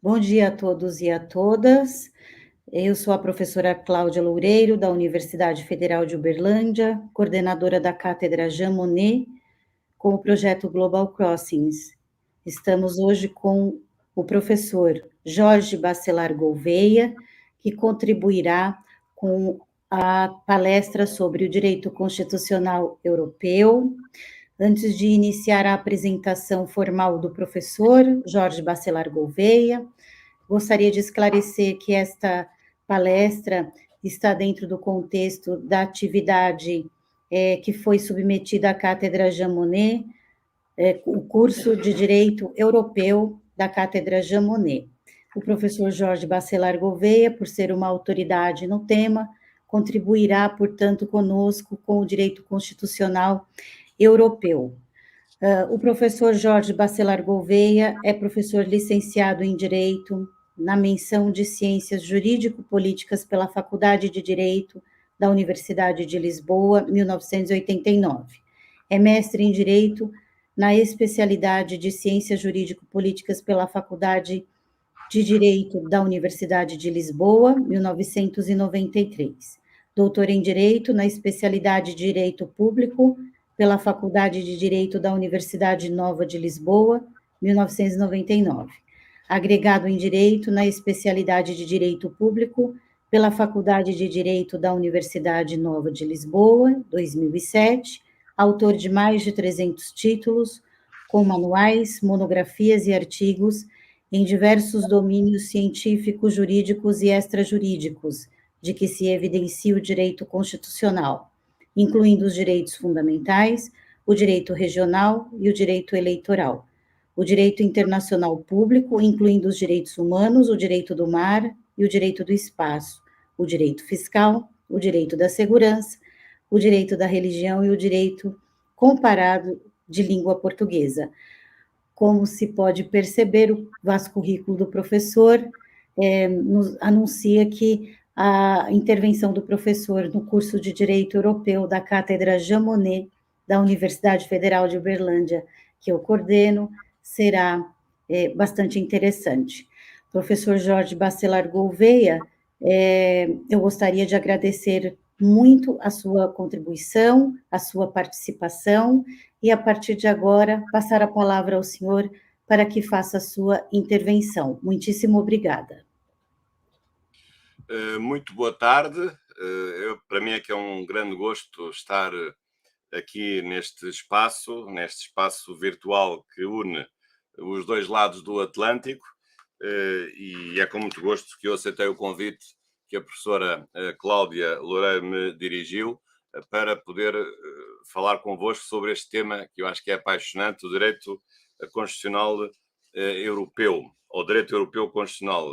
Bom dia a todos e a todas. Eu sou a professora Cláudia Loureiro, da Universidade Federal de Uberlândia, coordenadora da Cátedra Jean Monnet, com o projeto Global Crossings. Estamos hoje com o professor Jorge Bacelar Gouveia, que contribuirá com a palestra sobre o direito constitucional europeu. Antes de iniciar a apresentação formal do professor Jorge Bacelar Gouveia, gostaria de esclarecer que esta palestra está dentro do contexto da atividade que foi submetida à Cátedra Jean Monnet, o curso de Direito Europeu da Cátedra Jean Monnet. O professor Jorge Bacelar Gouveia, por ser uma autoridade no tema, contribuirá, portanto, conosco com o direito constitucional europeu. O professor Jorge Bacelar Gouveia é professor licenciado em Direito, na menção de Ciências Jurídico-Políticas pela Faculdade de Direito da Universidade de Lisboa, 1989. É mestre em Direito na especialidade de Ciências Jurídico-Políticas pela Faculdade de Direito da Universidade de Lisboa, 1993. Doutor em Direito na especialidade de Direito Público pela Faculdade de Direito da Universidade Nova de Lisboa, 1999. Agregado em Direito na especialidade de Direito Público pela Faculdade de Direito da Universidade Nova de Lisboa, 2007. Autor de mais de 300 títulos, com manuais, monografias e artigos em diversos domínios científicos, jurídicos e extrajurídicos, de que se evidencia o direito constitucional, incluindo os direitos fundamentais, o direito regional e o direito eleitoral, o direito internacional público, incluindo os direitos humanos, o direito do mar e o direito do espaço, o direito fiscal, o direito da segurança, o direito da religião e o direito comparado de língua portuguesa. Como se pode perceber, o vasto currículo do professor nos anuncia que a intervenção do professor no curso de Direito Europeu da Cátedra Jean Monnet, da Universidade Federal de Uberlândia, que eu coordeno, será bastante interessante. Professor Jorge Bacelar Gouveia, eu gostaria de agradecer muito a sua contribuição, a sua participação, e a partir de agora, passar a palavra ao senhor para que faça a sua intervenção. Muitíssimo obrigada. Muito boa tarde. Para mim é que é um grande gosto estar aqui neste espaço virtual que une os dois lados do Atlântico, e é com muito gosto que eu aceitei o convite que a professora Cláudia Loureiro me dirigiu para poder falar convosco sobre este tema que eu acho que é apaixonante, o direito constitucional europeu, ou direito europeu constitucional,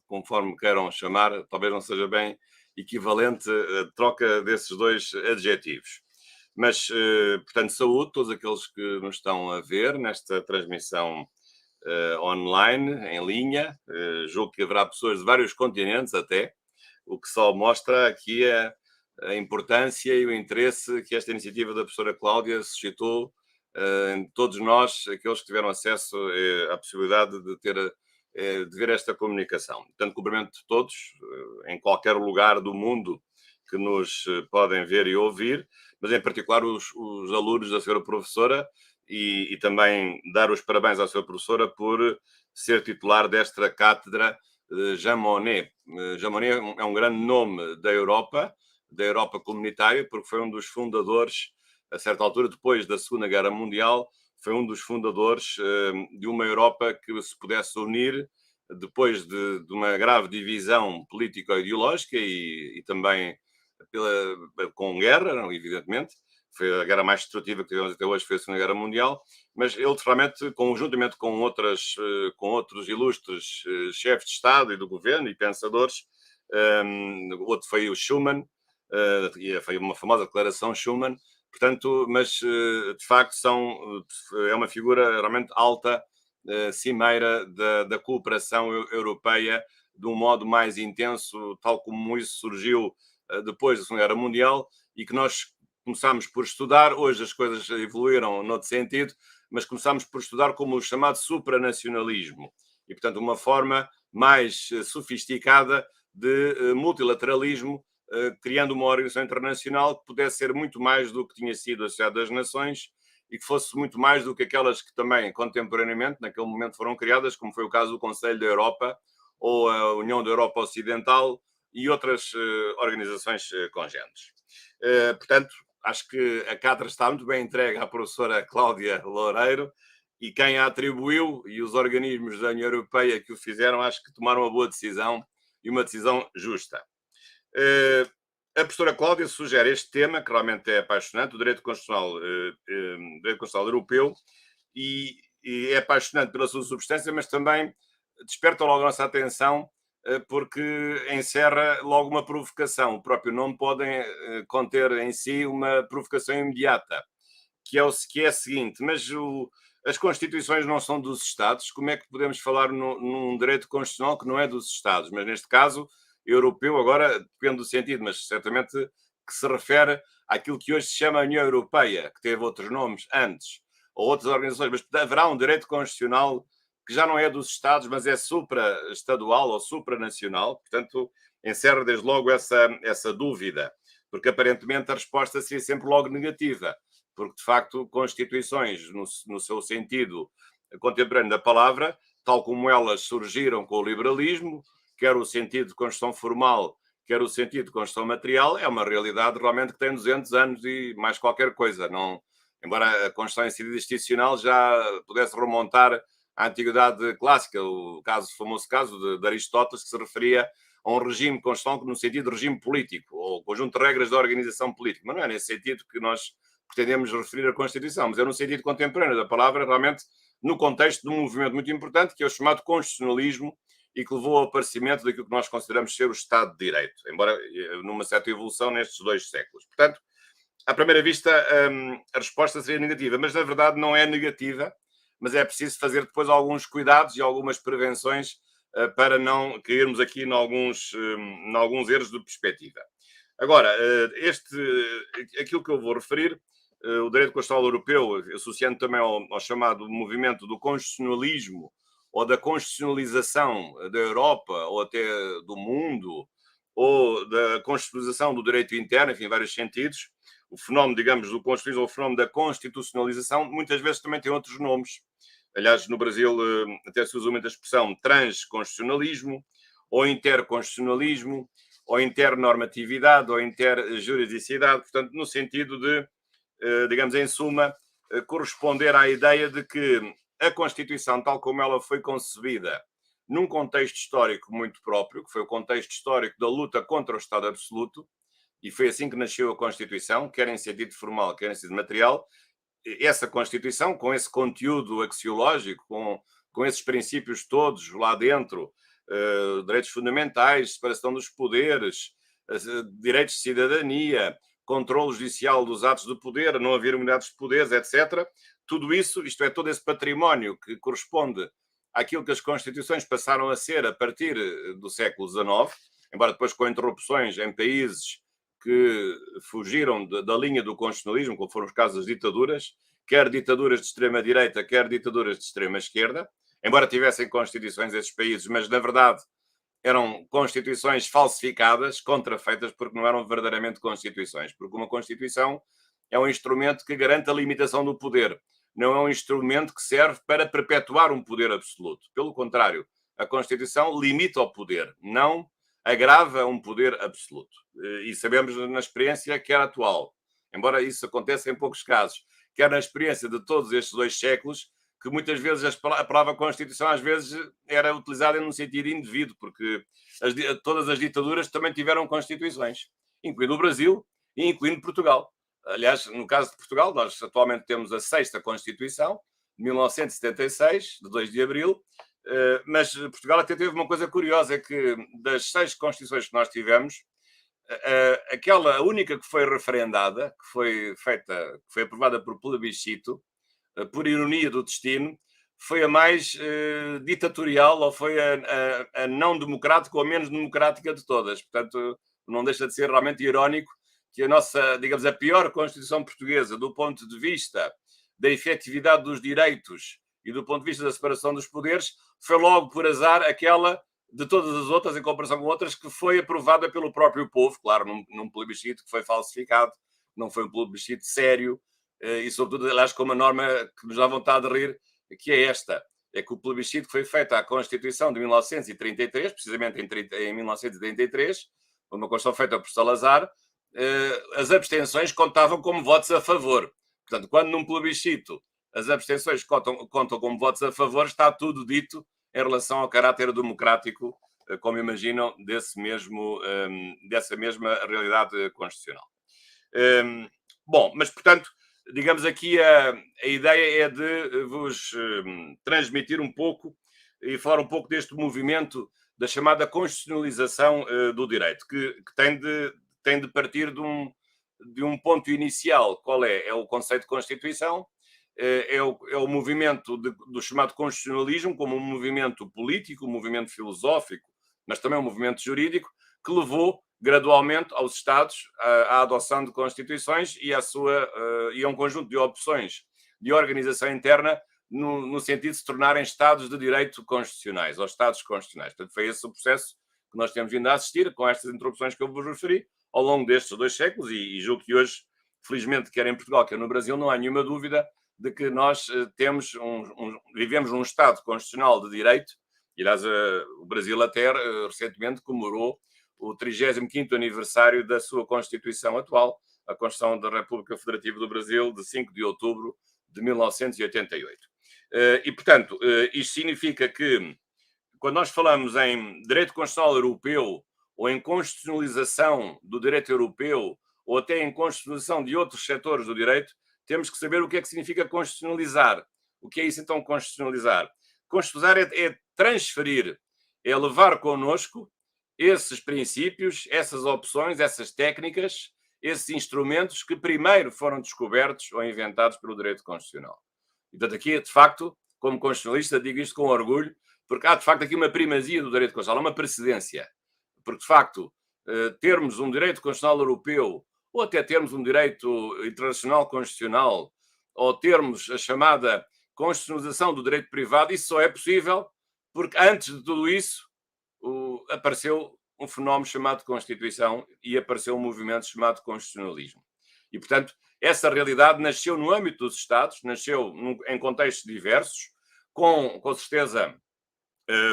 conforme queiram chamar, talvez não seja bem equivalente a troca desses dois adjetivos. Mas, portanto, saúde todos aqueles que nos estão a ver nesta transmissão online, em linha. Julgo que haverá pessoas de vários continentes até, o que só mostra aqui a importância e o interesse que esta iniciativa da professora Cláudia suscitou em todos nós, aqueles que tiveram acesso à possibilidade de ver esta comunicação. Portanto, cumprimento todos, em qualquer lugar do mundo que nos podem ver e ouvir, mas em particular os alunos da senhora professora, e também dar os parabéns à senhora professora por ser titular desta cátedra Jean Monnet. Jean Monnet é um grande nome da Europa comunitária, porque foi um dos fundadores, a certa altura, depois da Segunda Guerra Mundial, foi um dos fundadores de uma Europa que se pudesse unir depois de uma grave divisão político-ideológica e também com guerra, evidentemente. Foi a guerra mais destrutiva que tivemos até hoje, foi a Segunda Guerra Mundial, mas ele realmente, conjuntamente com outros ilustres chefes de Estado e do governo e pensadores, outro foi o Schuman, e foi uma famosa declaração Schuman, portanto, mas de facto é uma figura realmente alta, cimeira da cooperação europeia de um modo mais intenso, tal como isso surgiu depois da Segunda Guerra Mundial, e que nós começámos por estudar. Hoje as coisas evoluíram noutro sentido, mas começámos por estudar como o chamado supranacionalismo. e, portanto, uma forma mais sofisticada de multilateralismo, criando uma organização internacional que pudesse ser muito mais do que tinha sido a Sociedade das Nações e que fosse muito mais do que aquelas que também, contemporaneamente, naquele momento foram criadas, como foi o caso do Conselho da Europa ou a União da Europa Ocidental e outras organizações congêneres. Portanto, acho que a cátedra está muito bem entregue à professora Cláudia Loureiro, e quem a atribuiu e os organismos da União Europeia que o fizeram, acho que tomaram uma boa decisão e uma decisão justa. A professora Cláudia sugere este tema, que realmente é apaixonante, o direito constitucional europeu, e é apaixonante pela sua substância, mas também desperta logo a nossa atenção porque encerra logo uma provocação. O próprio nome pode conter em si uma provocação imediata, que é a seguinte: mas as Constituições não são dos Estados, como é que podemos falar num direito constitucional que não é dos Estados? Mas neste caso, europeu, agora depende do sentido, mas certamente que se refere àquilo que hoje se chama União Europeia, que teve outros nomes antes, ou outras organizações, mas haverá um direito constitucional que já não é dos Estados, mas é supra-estadual ou supranacional, portanto, encerra desde logo essa dúvida, porque aparentemente a resposta seria sempre logo negativa, porque de facto constituições, no seu sentido contemporâneo da palavra, tal como elas surgiram com o liberalismo, quer o sentido de Constituição formal, quer o sentido de Constituição material, é uma realidade realmente que tem 200 anos e mais qualquer coisa. Não, embora a Constituição em sentido institucional já pudesse remontar à antiguidade clássica, o famoso caso de Aristóteles, que se referia a um regime constitucional no sentido de regime político, ou conjunto de regras de organização política. Mas não é nesse sentido que nós pretendemos referir a Constituição, mas é no sentido contemporâneo da palavra, realmente no contexto de um movimento muito importante, que é o chamado constitucionalismo, e que levou ao aparecimento daquilo que nós consideramos ser o Estado de Direito, embora numa certa evolução nestes 2 séculos. Portanto, à primeira vista, a resposta seria negativa, mas na verdade não é negativa, mas é preciso fazer depois alguns cuidados e algumas prevenções para não cairmos aqui em alguns erros de perspectiva. Agora, aquilo que eu vou referir, o direito constitucional europeu, associando também ao chamado movimento do constitucionalismo ou da constitucionalização da Europa ou até do mundo, ou da constitucionalização do direito interno, enfim, em vários sentidos, o fenómeno, digamos, do constitucionalismo, ou o fenómeno da constitucionalização, muitas vezes também tem outros nomes. Aliás, no Brasil até se usa muito a expressão transconstitucionalismo, ou interconstitucionalismo, ou internormatividade, ou interjuridicidade, portanto, no sentido de, digamos, em suma, corresponder à ideia de que a Constituição, tal como ela foi concebida, num contexto histórico muito próprio, que foi o contexto histórico da luta contra o Estado absoluto, e foi assim que nasceu a Constituição, quer em sentido formal, quer em sentido material. Essa Constituição, com esse conteúdo axiológico, com esses princípios todos lá dentro, direitos fundamentais, separação dos poderes, direitos de cidadania, controle judicial dos atos do poder, não haver unidades de poderes, etc. Tudo isso, isto é, todo esse património que corresponde àquilo que as Constituições passaram a ser a partir do século XIX, embora depois com interrupções em países que fugiram da linha do constitucionalismo, como foram os casos das ditaduras, quer ditaduras de extrema-direita, quer ditaduras de extrema-esquerda, embora tivessem constituições esses países, mas na verdade eram constituições falsificadas, contrafeitas, porque não eram verdadeiramente constituições, porque uma constituição é um instrumento que garante a limitação do poder, não é um instrumento que serve para perpetuar um poder absoluto. Pelo contrário, a Constituição limita o poder, não agrava um poder absoluto. E sabemos na experiência que era atual, embora isso aconteça em poucos casos, quer na experiência de todos estes 2 séculos, que muitas vezes a palavra Constituição às vezes era utilizada num sentido indevido, porque todas as ditaduras também tiveram Constituições, incluindo o Brasil e incluindo Portugal. Aliás, no caso de Portugal, nós atualmente temos a 6ª Constituição, de 1976, de 2 de abril, mas Portugal até teve uma coisa curiosa, é que das 6 Constituições que nós tivemos, aquela única que foi referendada, que foi aprovada por plebiscito, por ironia do destino, foi a mais ditatorial, ou foi a não democrática ou a menos democrática de todas. Portanto, não deixa de ser realmente irónico que a nossa, digamos, a pior Constituição portuguesa, do ponto de vista da efetividade dos direitos e do ponto de vista da separação dos poderes, foi logo por azar aquela de todas as outras, em comparação com outras, que foi aprovada pelo próprio povo, claro, num plebiscito que foi falsificado, não foi um plebiscito sério, e sobretudo, aliás, com uma norma que nos dá vontade de rir, que é esta, é que o plebiscito que foi feito à Constituição de 1933, precisamente em 1933, uma Constituição feita por Salazar, as abstenções contavam como votos a favor. Portanto, quando num plebiscito as abstenções contam como votos a favor, está tudo dito em relação ao caráter democrático, como imaginam, dessa mesma realidade constitucional. Bom, mas, portanto, digamos aqui a ideia é de vos transmitir um pouco e falar um pouco deste movimento da chamada constitucionalização do direito, que tem de partir de um ponto inicial. Qual é? É o conceito de Constituição, é o movimento do chamado constitucionalismo como um movimento político, um movimento filosófico, mas também um movimento jurídico, que levou gradualmente aos Estados à adoção de constituições e a um conjunto de opções de organização interna no sentido de se tornarem Estados de direito constitucionais, ou Estados constitucionais. Portanto, foi esse o processo que nós temos vindo a assistir, com estas interrupções que eu vos referi, ao longo destes 2 séculos, e julgo que hoje, felizmente, quer em Portugal, quer no Brasil, não há nenhuma dúvida de que nós vivemos num Estado constitucional de direito, e aliás, o Brasil até recentemente comemorou o 35º aniversário da sua Constituição atual, a Constituição da República Federativa do Brasil, de 5 de outubro de 1988. E, portanto, isto significa que, quando nós falamos em direito constitucional europeu, ou em constitucionalização do direito europeu, ou até em constitucionalização de outros setores do direito, temos que saber o que é que significa constitucionalizar. O que é isso, então, constitucionalizar? Constitucionalizar é transferir, é levar connosco esses princípios, essas opções, essas técnicas, esses instrumentos que primeiro foram descobertos ou inventados pelo direito constitucional. E, portanto, aqui, de facto, como constitucionalista, digo isto com orgulho, porque há, de facto, aqui uma primazia do direito constitucional, uma precedência. Porque, de facto, termos um direito constitucional europeu, ou até termos um direito internacional constitucional, ou termos a chamada constitucionalização do direito privado, isso só é possível porque, antes de tudo isso, apareceu um fenómeno chamado Constituição e apareceu um movimento chamado constitucionalismo. E, portanto, essa realidade nasceu no âmbito dos Estados, nasceu em contextos diversos, com certeza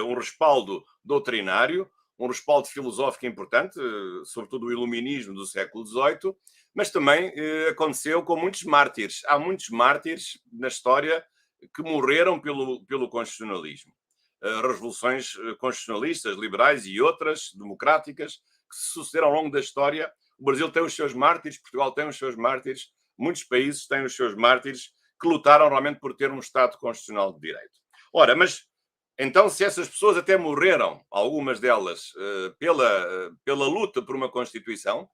um respaldo doutrinário, um respaldo filosófico importante, sobretudo o iluminismo do século XVIII, mas também aconteceu com muitos mártires. Há muitos mártires na história que morreram pelo constitucionalismo. Revoluções constitucionalistas, liberais e outras, democráticas, que se sucederam ao longo da história. O Brasil tem os seus mártires, Portugal tem os seus mártires, muitos países têm os seus mártires que lutaram realmente por ter um Estado constitucional de direito. Ora, mas então, se essas pessoas até morreram, algumas delas, pela luta por uma Constituição,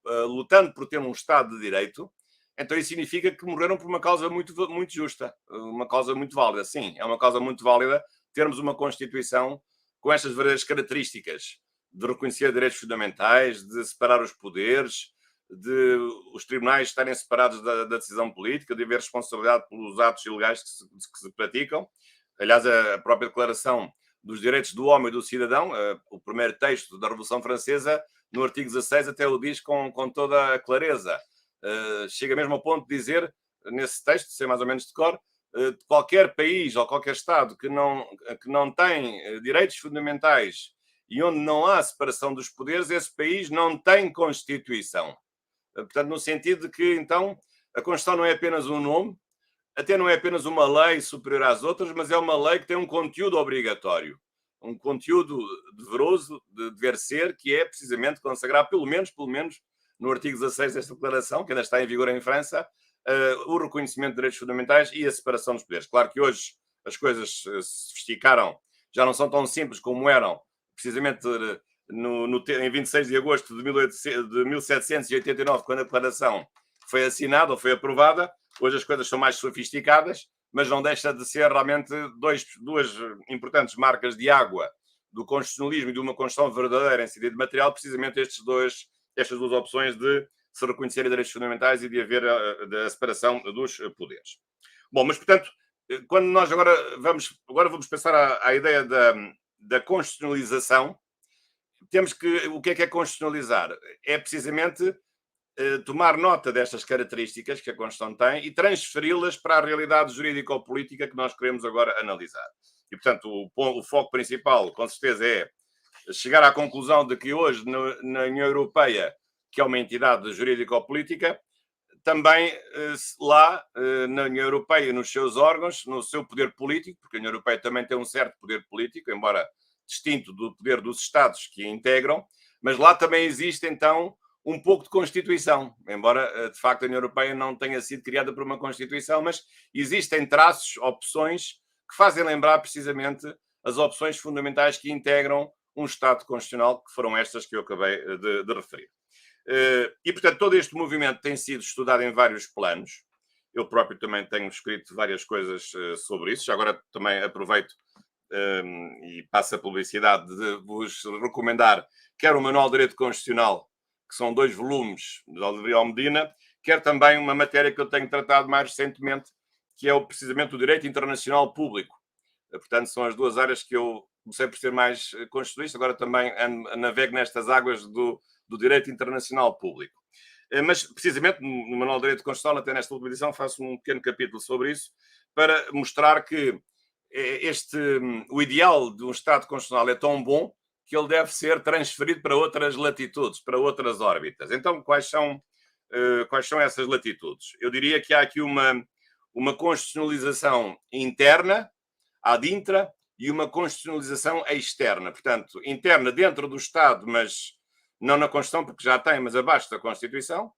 lutando por ter um Estado de Direito, então isso significa que morreram por uma causa muito, muito justa, uma causa muito válida. Sim, é uma causa muito válida termos uma Constituição com estas verdadeiras características de reconhecer direitos fundamentais, de separar os poderes, de os tribunais estarem separados da decisão política, de haver responsabilidade pelos atos ilegais que se praticam. Aliás, a própria Declaração dos Direitos do Homem e do Cidadão, o primeiro texto da Revolução Francesa, no artigo 16, até o diz com toda a clareza. Chega mesmo ao ponto de dizer, nesse texto, sei mais ou menos de cor, de qualquer país ou qualquer Estado que não tem direitos fundamentais e onde não há separação dos poderes, esse país não tem Constituição. Portanto, no sentido de que, então, a Constituição não é apenas um nome, até não é apenas uma lei superior às outras, mas é uma lei que tem um conteúdo obrigatório, um conteúdo deveroso de dever ser, que é precisamente consagrar, pelo menos no artigo 16 desta declaração, que ainda está em vigor em França, o reconhecimento de direitos fundamentais e a separação dos poderes. Claro que hoje as coisas se sofisticaram, já não são tão simples como eram, precisamente em 26 de agosto de 1789, quando a declaração foi assinada ou foi aprovada. Hoje as coisas são mais sofisticadas, mas não deixa de ser realmente duas importantes marcas de água do constitucionalismo e de uma Constituição verdadeira em sentido material, precisamente estas duas opções de se reconhecerem direitos fundamentais e de haver a separação dos poderes. Bom, mas, portanto, quando nós agora vamos pensar à ideia da constitucionalização, temos que, o que é constitucionalizar? É precisamente tomar nota destas características que a Constituição tem e transferi-las para a realidade jurídico-política que nós queremos agora analisar. E, portanto, o foco principal, com certeza, é chegar à conclusão de que hoje, na União Europeia, que é uma entidade jurídico-política, também lá, na União Europeia, nos seus órgãos, no seu poder político, porque a União Europeia também tem um certo poder político, embora distinto do poder dos Estados que a integram, mas lá também existe, então, um pouco de Constituição, embora, de facto, a União Europeia não tenha sido criada por uma Constituição, mas existem traços, opções, que fazem lembrar precisamente as opções fundamentais que integram um Estado constitucional, que foram estas que eu acabei de referir. E, portanto, todo este movimento tem sido estudado em vários planos. Eu próprio também tenho escrito várias coisas sobre isso. Já agora também aproveito e passo a publicidade de vos recomendar quer o Manual de Direito Constitucional, que são 2 volumes de Oliveira Medina, quer também uma matéria que eu tenho tratado mais recentemente, que é precisamente o Direito Internacional Público. Portanto, são as 2 áreas que eu comecei por ser mais constitucionalista, agora também navego nestas águas do Direito Internacional Público. Mas, precisamente, no Manual de Direito Constitucional, até nesta última edição, faço um pequeno capítulo sobre isso, para mostrar que o ideal de um Estado constitucional é tão bom que ele deve ser transferido para outras latitudes, para outras órbitas. Então, quais são essas latitudes? Eu diria que há aqui uma constitucionalização interna, ad intra, e uma constitucionalização externa. Portanto, interna dentro do Estado, mas não na Constituição, porque já tem, mas abaixo da Constituição,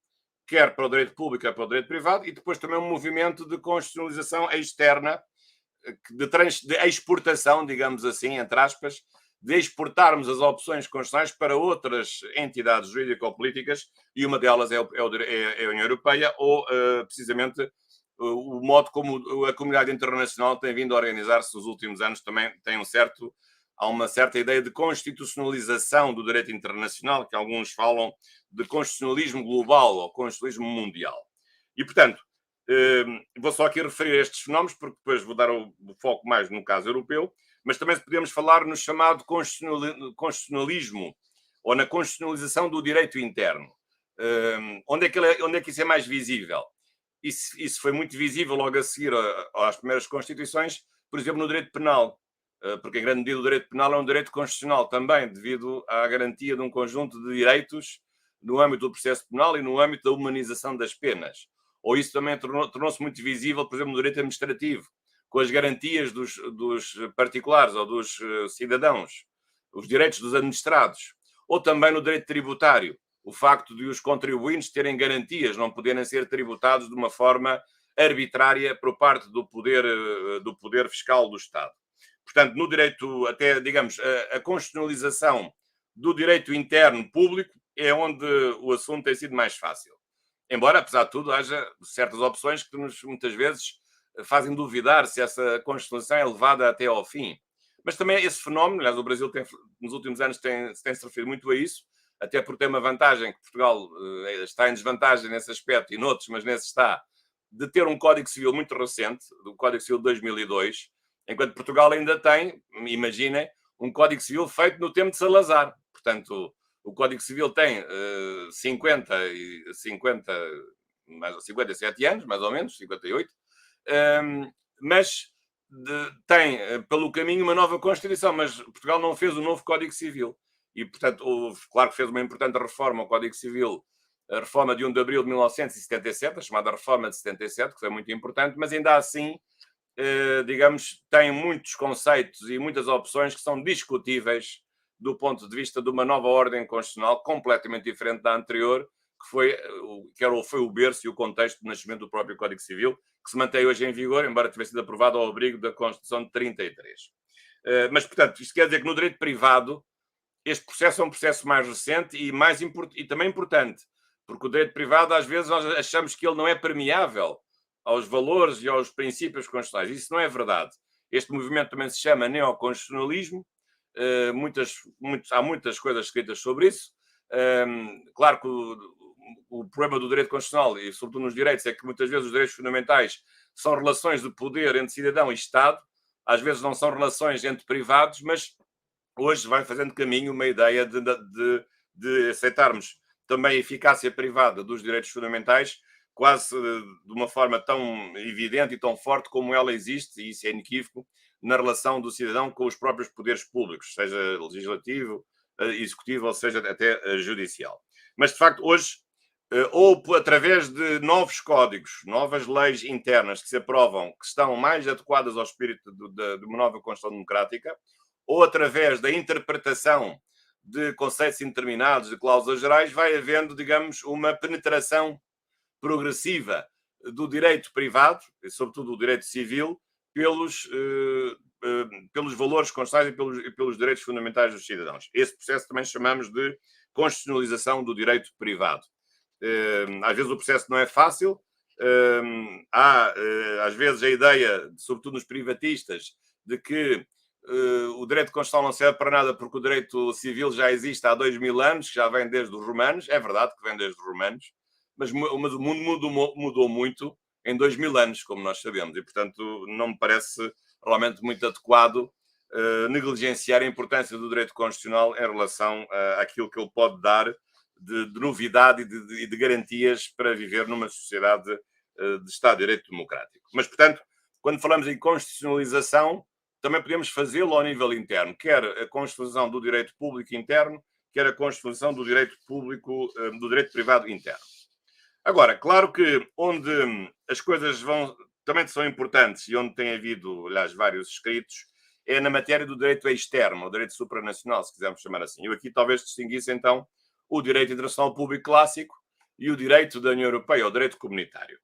quer para o direito público, quer para o direito privado, e depois também um movimento de constitucionalização externa, de exportação, digamos assim, entre aspas, de exportarmos as opções constitucionais para outras entidades jurídico-políticas, e uma delas é a União Europeia, ou precisamente o modo como a comunidade internacional tem vindo a organizar-se nos últimos anos também tem há uma certa ideia de constitucionalização do direito internacional, que alguns falam de constitucionalismo global ou constitucionalismo mundial. E, portanto, vou só aqui referir estes fenómenos, porque depois vou dar o foco mais no caso europeu, mas também podemos falar no chamado constitucionalismo ou na constitucionalização do direito interno. Onde é que isso é mais visível? Isso foi muito visível logo a seguir às primeiras constituições, por exemplo, no direito penal, porque em grande medida o direito penal é um direito constitucional também, devido à garantia de um conjunto de direitos no âmbito do processo penal e no âmbito da humanização das penas. Ou isso também tornou-se muito visível, por exemplo, no direito administrativo, com as garantias dos particulares ou dos cidadãos, os direitos dos administrados. Ou também no direito tributário, o facto de os contribuintes terem garantias, não poderem ser tributados de uma forma arbitrária por parte do poder fiscal do Estado. Portanto, no direito, até, digamos, a constitucionalização do direito interno público é onde o assunto tem sido mais fácil. Embora, apesar de tudo, haja certas opções que muitas vezes fazem duvidar se essa constituição é levada até ao fim. Mas também esse fenómeno, aliás, o Brasil nos últimos anos tem-se referido muito a isso, até porque tem uma vantagem que Portugal está em desvantagem nesse aspecto e noutros, mas nesse está, de ter um Código Civil muito recente, do Código Civil de 2002, enquanto Portugal ainda tem, imaginem, um Código Civil feito no tempo de Salazar. Portanto, o Código Civil tem 57 anos, mais ou menos, 58, mas tem pelo caminho uma nova Constituição, mas Portugal não fez um novo Código Civil. E, portanto, claro que fez uma importante reforma ao Código Civil, a reforma de 1 de abril de 1977, a chamada Reforma de 77, que foi muito importante, mas ainda assim, digamos, tem muitos conceitos e muitas opções que são discutíveis do ponto de vista de uma nova ordem constitucional completamente diferente da anterior, que foi o berço e o contexto de nascimento do próprio Código Civil, que se mantém hoje em vigor, embora tivesse sido aprovado ao abrigo da Constituição de 33. Mas, portanto, isto quer dizer que no direito privado este processo é um processo mais recente e também importante, porque o direito privado, às vezes, nós achamos que ele não é permeável aos valores e aos princípios constitucionais. Isso não é verdade. Este movimento também se chama neoconstitucionalismo. Há muitas coisas escritas sobre isso. Claro que o problema do direito constitucional, e sobretudo nos direitos, é que muitas vezes os direitos fundamentais são relações de poder entre cidadão e Estado, às vezes não são relações entre privados, mas hoje vai fazendo caminho uma ideia de aceitarmos também a eficácia privada dos direitos fundamentais, quase de uma forma tão evidente e tão forte como ela existe, e isso é inequívoco, na relação do cidadão com os próprios poderes públicos, seja legislativo, executivo ou seja até judicial. Mas, de facto, hoje, ou através de novos códigos, novas leis internas que se aprovam, que estão mais adequadas ao espírito de uma nova Constituição Democrática, ou através da interpretação de conceitos indeterminados, de cláusulas gerais, vai havendo, digamos, uma penetração progressiva do direito privado, e sobretudo do direito civil, pelos valores constitucionais e pelos direitos fundamentais dos cidadãos. Esse processo também chamamos de constitucionalização do direito privado. Às vezes o processo não é fácil, há às vezes a ideia, sobretudo nos privatistas, de que o direito constitucional não serve para nada porque o direito civil já existe há 2000 anos, que já vem desde os romanos. É verdade que vem desde os romanos, mas o mundo mudou muito em 2000 anos, como nós sabemos, e portanto não me parece realmente muito adequado negligenciar a importância do direito constitucional em relação àquilo que ele pode dar de novidade e de garantias para viver numa sociedade de Estado de Direito Democrático. Mas, portanto, quando falamos em constitucionalização, também podemos fazê-lo ao nível interno, quer a constituição do direito público interno, quer a constituição do direito público, do direito privado interno. Agora, claro que onde as coisas também são importantes e onde tem havido, aliás, vários escritos, é na matéria do direito externo, o direito supranacional, se quisermos chamar assim. Eu aqui talvez distinguisse, então, o direito internacional público clássico e o direito da União Europeia, o direito comunitário.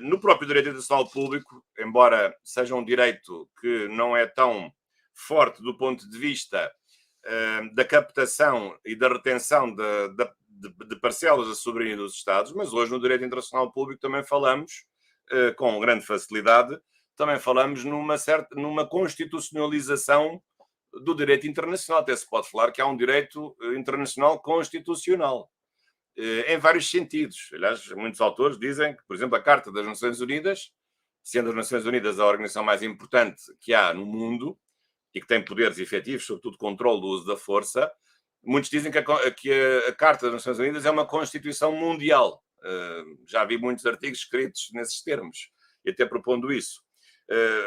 No próprio direito internacional público, embora seja um direito que não é tão forte do ponto de vista da captação e da retenção de parcelas da soberania dos Estados, mas hoje no direito internacional público também falamos, com grande facilidade, também falamos numa constitucionalização do direito internacional. Até se pode falar que há um direito internacional constitucional, em vários sentidos. Aliás, muitos autores dizem que, por exemplo, a Carta das Nações Unidas, sendo as Nações Unidas a organização mais importante que há no mundo e que tem poderes efetivos, sobretudo controle do uso da força, muitos dizem que a Carta das Nações Unidas é uma Constituição mundial. Já vi muitos artigos escritos nesses termos, e até propondo isso.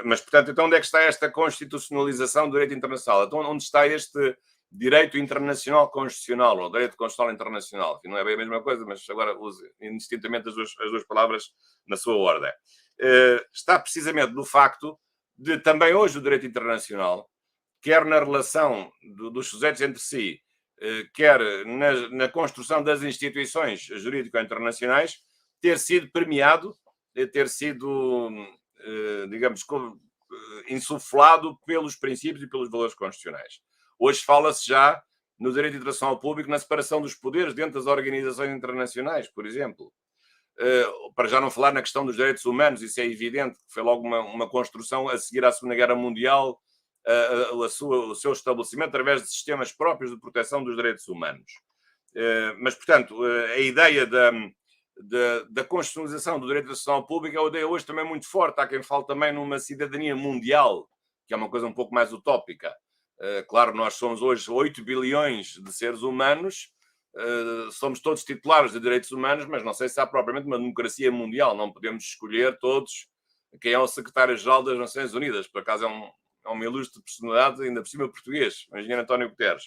Mas, portanto, então onde é que está esta constitucionalização do direito internacional? Então, onde está este direito internacional constitucional, ou direito constitucional internacional? Que não é bem a mesma coisa, mas agora use indistintamente as duas palavras na sua ordem. Está precisamente no facto de também hoje o direito internacional, quer na relação dos sujeitos entre si, quer na construção das instituições jurídico-internacionais, ter sido premiado, ter sido, digamos, insuflado pelos princípios e pelos valores constitucionais. Hoje fala-se já no direito internacional público na separação dos poderes dentro das organizações internacionais, por exemplo. Para já não falar na questão dos direitos humanos, isso é evidente, que foi logo uma construção a seguir à Segunda Guerra Mundial, o seu estabelecimento através de sistemas próprios de proteção dos direitos humanos. Mas, portanto, a ideia da constitucionalização do direito internacional público é uma ideia hoje também muito forte. Há quem fale também numa cidadania mundial, que é uma coisa um pouco mais utópica. Claro, nós somos hoje 8 bilhões de seres humanos, somos todos titulares de direitos humanos, mas não sei se há propriamente uma democracia mundial. Não podemos escolher todos quem é o secretário-geral das Nações Unidas. Por acaso é uma ilustre personalidade, ainda por cima português, o engenheiro António Guterres.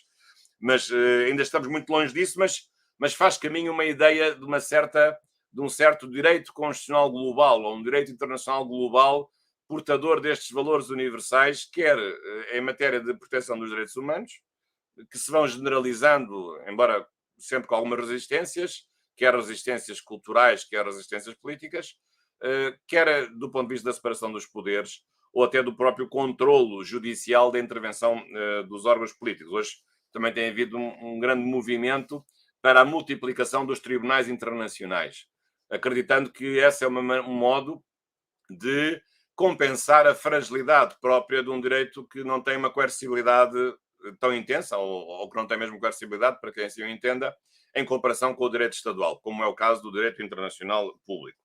Mas ainda estamos muito longe disso, mas faz caminho uma ideia de um certo direito constitucional global, ou um direito internacional global, portador destes valores universais, quer em matéria de proteção dos direitos humanos, que se vão generalizando, embora sempre com algumas resistências, quer resistências culturais, quer resistências políticas, quer do ponto de vista da separação dos poderes, ou até do próprio controlo judicial da intervenção dos órgãos políticos. Hoje também tem havido um grande movimento para a multiplicação dos tribunais internacionais, acreditando que esse é um modo de compensar a fragilidade própria de um direito que não tem uma coercibilidade tão intensa, ou que não tem mesmo coercibilidade, para quem assim o entenda, em comparação com o direito estadual, como é o caso do direito internacional público.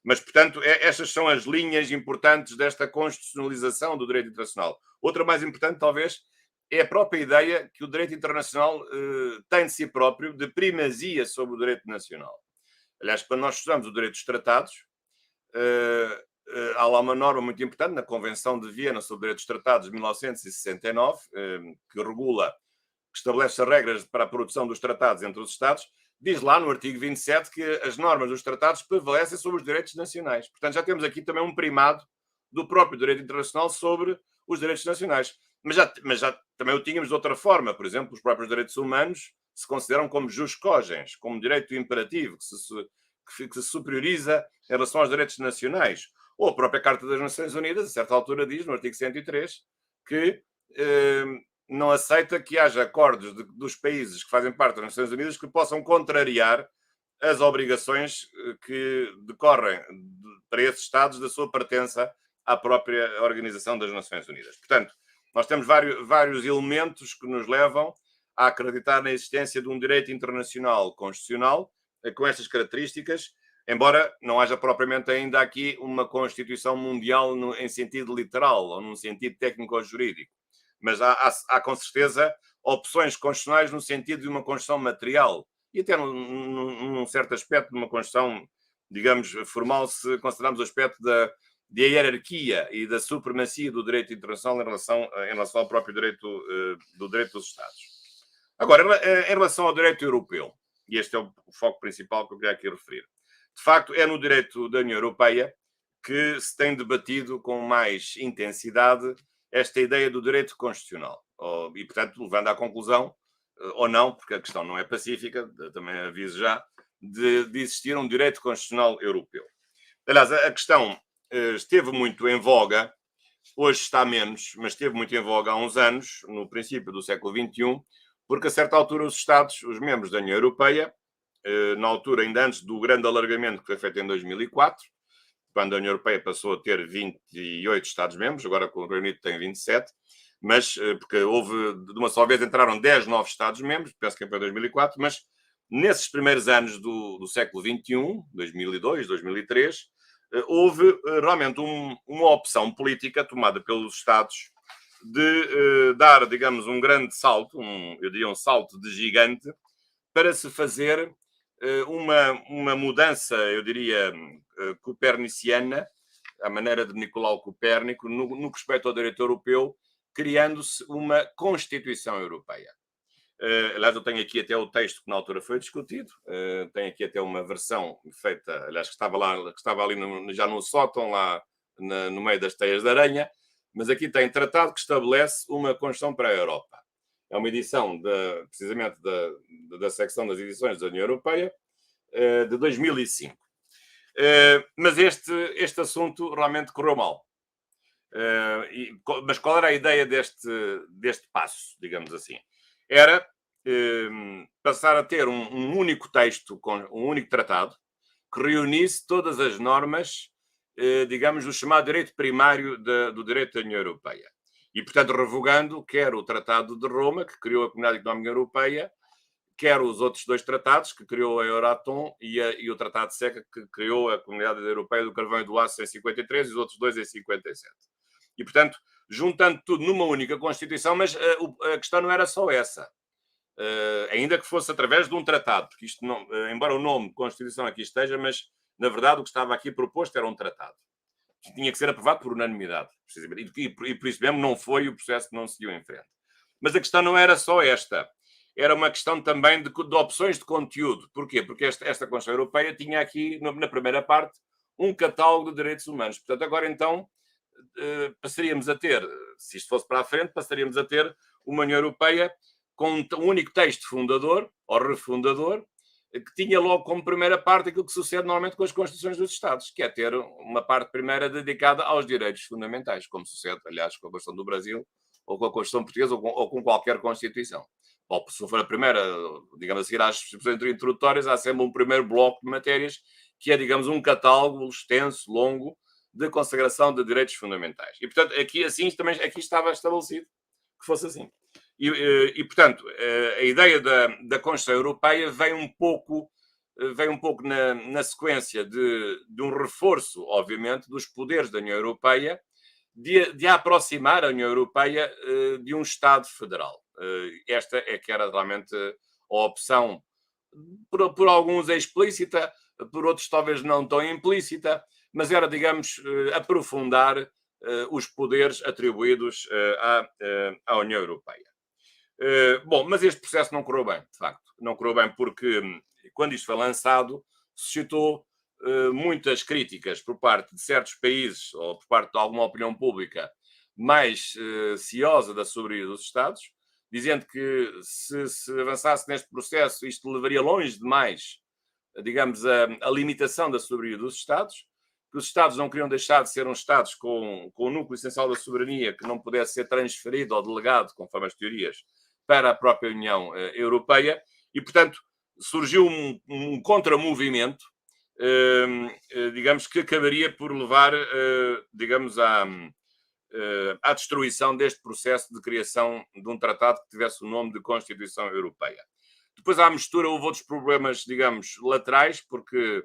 Mas, portanto, estas são as linhas importantes desta constitucionalização do direito internacional. Outra mais importante, talvez, é a própria ideia que o direito internacional tem de si próprio de primazia sobre o direito nacional. Aliás, quando nós estudamos o direito dos tratados, há lá uma norma muito importante na Convenção de Viena sobre o direito dos tratados de 1969, que regula, que estabelece as regras para a produção dos tratados entre os Estados. Diz lá no artigo 27 que as normas dos tratados prevalecem sobre os direitos nacionais. Portanto, já temos aqui também um primado do próprio direito internacional sobre os direitos nacionais. Mas já também o tínhamos de outra forma. Por exemplo, os próprios direitos humanos se consideram como jus cogens, como direito imperativo, que se superioriza em relação aos direitos nacionais. Ou a própria Carta das Nações Unidas, a certa altura, diz, no artigo 103, que não aceita que haja acordos dos países que fazem parte das Nações Unidas que possam contrariar as obrigações que decorrem para esses Estados da sua pertença à própria Organização das Nações Unidas. Portanto, nós temos vários elementos que nos levam a acreditar na existência de um direito internacional constitucional com estas características, embora não haja propriamente ainda aqui uma Constituição Mundial em sentido literal ou num sentido técnico ou jurídico. Mas há com certeza opções constitucionais no sentido de uma Constituição material e até num certo aspecto de uma Constituição, digamos, formal, se considerarmos o aspecto da hierarquia e da supremacia do direito internacional em relação ao próprio direito do direito dos Estados. Agora, em relação ao direito europeu, e este é o foco principal que eu queria aqui referir, de facto é no direito da União Europeia que se tem debatido com mais intensidade esta ideia do direito constitucional. E, portanto, levando à conclusão, ou não, porque a questão não é pacífica, também aviso já, de existir um direito constitucional europeu. Aliás, a questão esteve muito em voga, hoje está menos, mas esteve muito em voga há uns anos, no princípio do século XXI, porque a certa altura os Estados, os membros da União Europeia, na altura ainda antes do grande alargamento que foi feito em 2004, quando a União Europeia passou a ter 28 Estados-membros, agora com o Reino Unido tem 27, mas porque houve, de uma só vez entraram 10 novos Estados-membros, penso que foi em 2004, mas nesses primeiros anos do século XXI, 2002, 2003, houve realmente uma opção política tomada pelos Estados de dar, digamos, um grande salto, eu diria um salto de gigante, para se fazer uma mudança, eu diria, coperniciana, à maneira de Nicolau Copérnico, no que respeita ao direito europeu, criando-se uma Constituição Europeia. Aliás, eu tenho aqui até o texto que na altura foi discutido, tenho aqui até uma versão feita, aliás, que estava ali já no sótão, lá no meio das teias de aranha, mas aqui tem tratado que estabelece uma Constituição para a Europa. É uma edição, precisamente, da secção das edições da União Europeia, de 2005. Mas este assunto realmente correu mal. Mas qual era a ideia deste passo, digamos assim? Era passar a ter um único texto, um único tratado, que reunisse todas as normas, digamos, do chamado direito primário do direito da União Europeia. E, portanto, revogando quer o Tratado de Roma, que criou a Comunidade Económica Europeia, quer os outros dois tratados, que criou a Euratom, e o Tratado de SECA, que criou a Comunidade Europeia do Carvão e do Aço em 53 e os outros dois em 57. E, portanto, juntando tudo numa única Constituição, mas a questão não era só essa. Ainda que fosse através de um tratado, porque isto, não, embora o nome Constituição aqui esteja, mas, na verdade, o que estava aqui proposto era um tratado. Tinha que ser aprovado por unanimidade, precisamente. E por isso mesmo não foi o processo que não seguiu em frente. Mas a questão não era só esta. Era uma questão também de opções de conteúdo. Porquê? Porque esta Constituição Europeia tinha aqui, na primeira parte, um catálogo de direitos humanos. Portanto, agora então, passaríamos a ter, se isto fosse para a frente, passaríamos a ter uma União Europeia com um único texto fundador, ou refundador, que tinha logo como primeira parte aquilo que sucede normalmente com as Constituições dos Estados, que é ter uma parte primeira dedicada aos direitos fundamentais, como sucede, aliás, com a Constituição do Brasil, ou com a Constituição Portuguesa, ou com qualquer Constituição. Bom, se for a primeira, digamos, a seguir às expressões introdutórias, há sempre um primeiro bloco de matérias, que é, digamos, um catálogo extenso, longo, de consagração de direitos fundamentais. E, portanto, aqui assim também aqui estava estabelecido que fosse assim. E portanto, a ideia da Constituição Europeia vem um pouco vem um pouco na sequência de um reforço, obviamente, dos poderes da União Europeia, de aproximar a União Europeia de um Estado federal. Esta é que era realmente a opção, por alguns é explícita, por outros talvez não tão implícita, mas era, digamos, aprofundar os poderes atribuídos à União Europeia. Bom, mas este processo não correu bem, de facto. Não correu bem porque, quando isto foi lançado, suscitou muitas críticas por parte de certos países ou por parte de alguma opinião pública mais ciosa da soberania dos Estados, dizendo que se avançasse neste processo isto levaria longe demais, digamos, a limitação da soberania dos Estados, que os Estados não queriam deixar de ser uns Estados com o núcleo essencial da soberania que não pudesse ser transferido ou delegado, conforme as teorias, para a própria União Europeia, e, portanto, surgiu um contramovimento, digamos, que acabaria por levar, digamos, à destruição deste processo de criação de um tratado que tivesse o nome de Constituição Europeia. Depois, à mistura, houve outros problemas, digamos, laterais, porque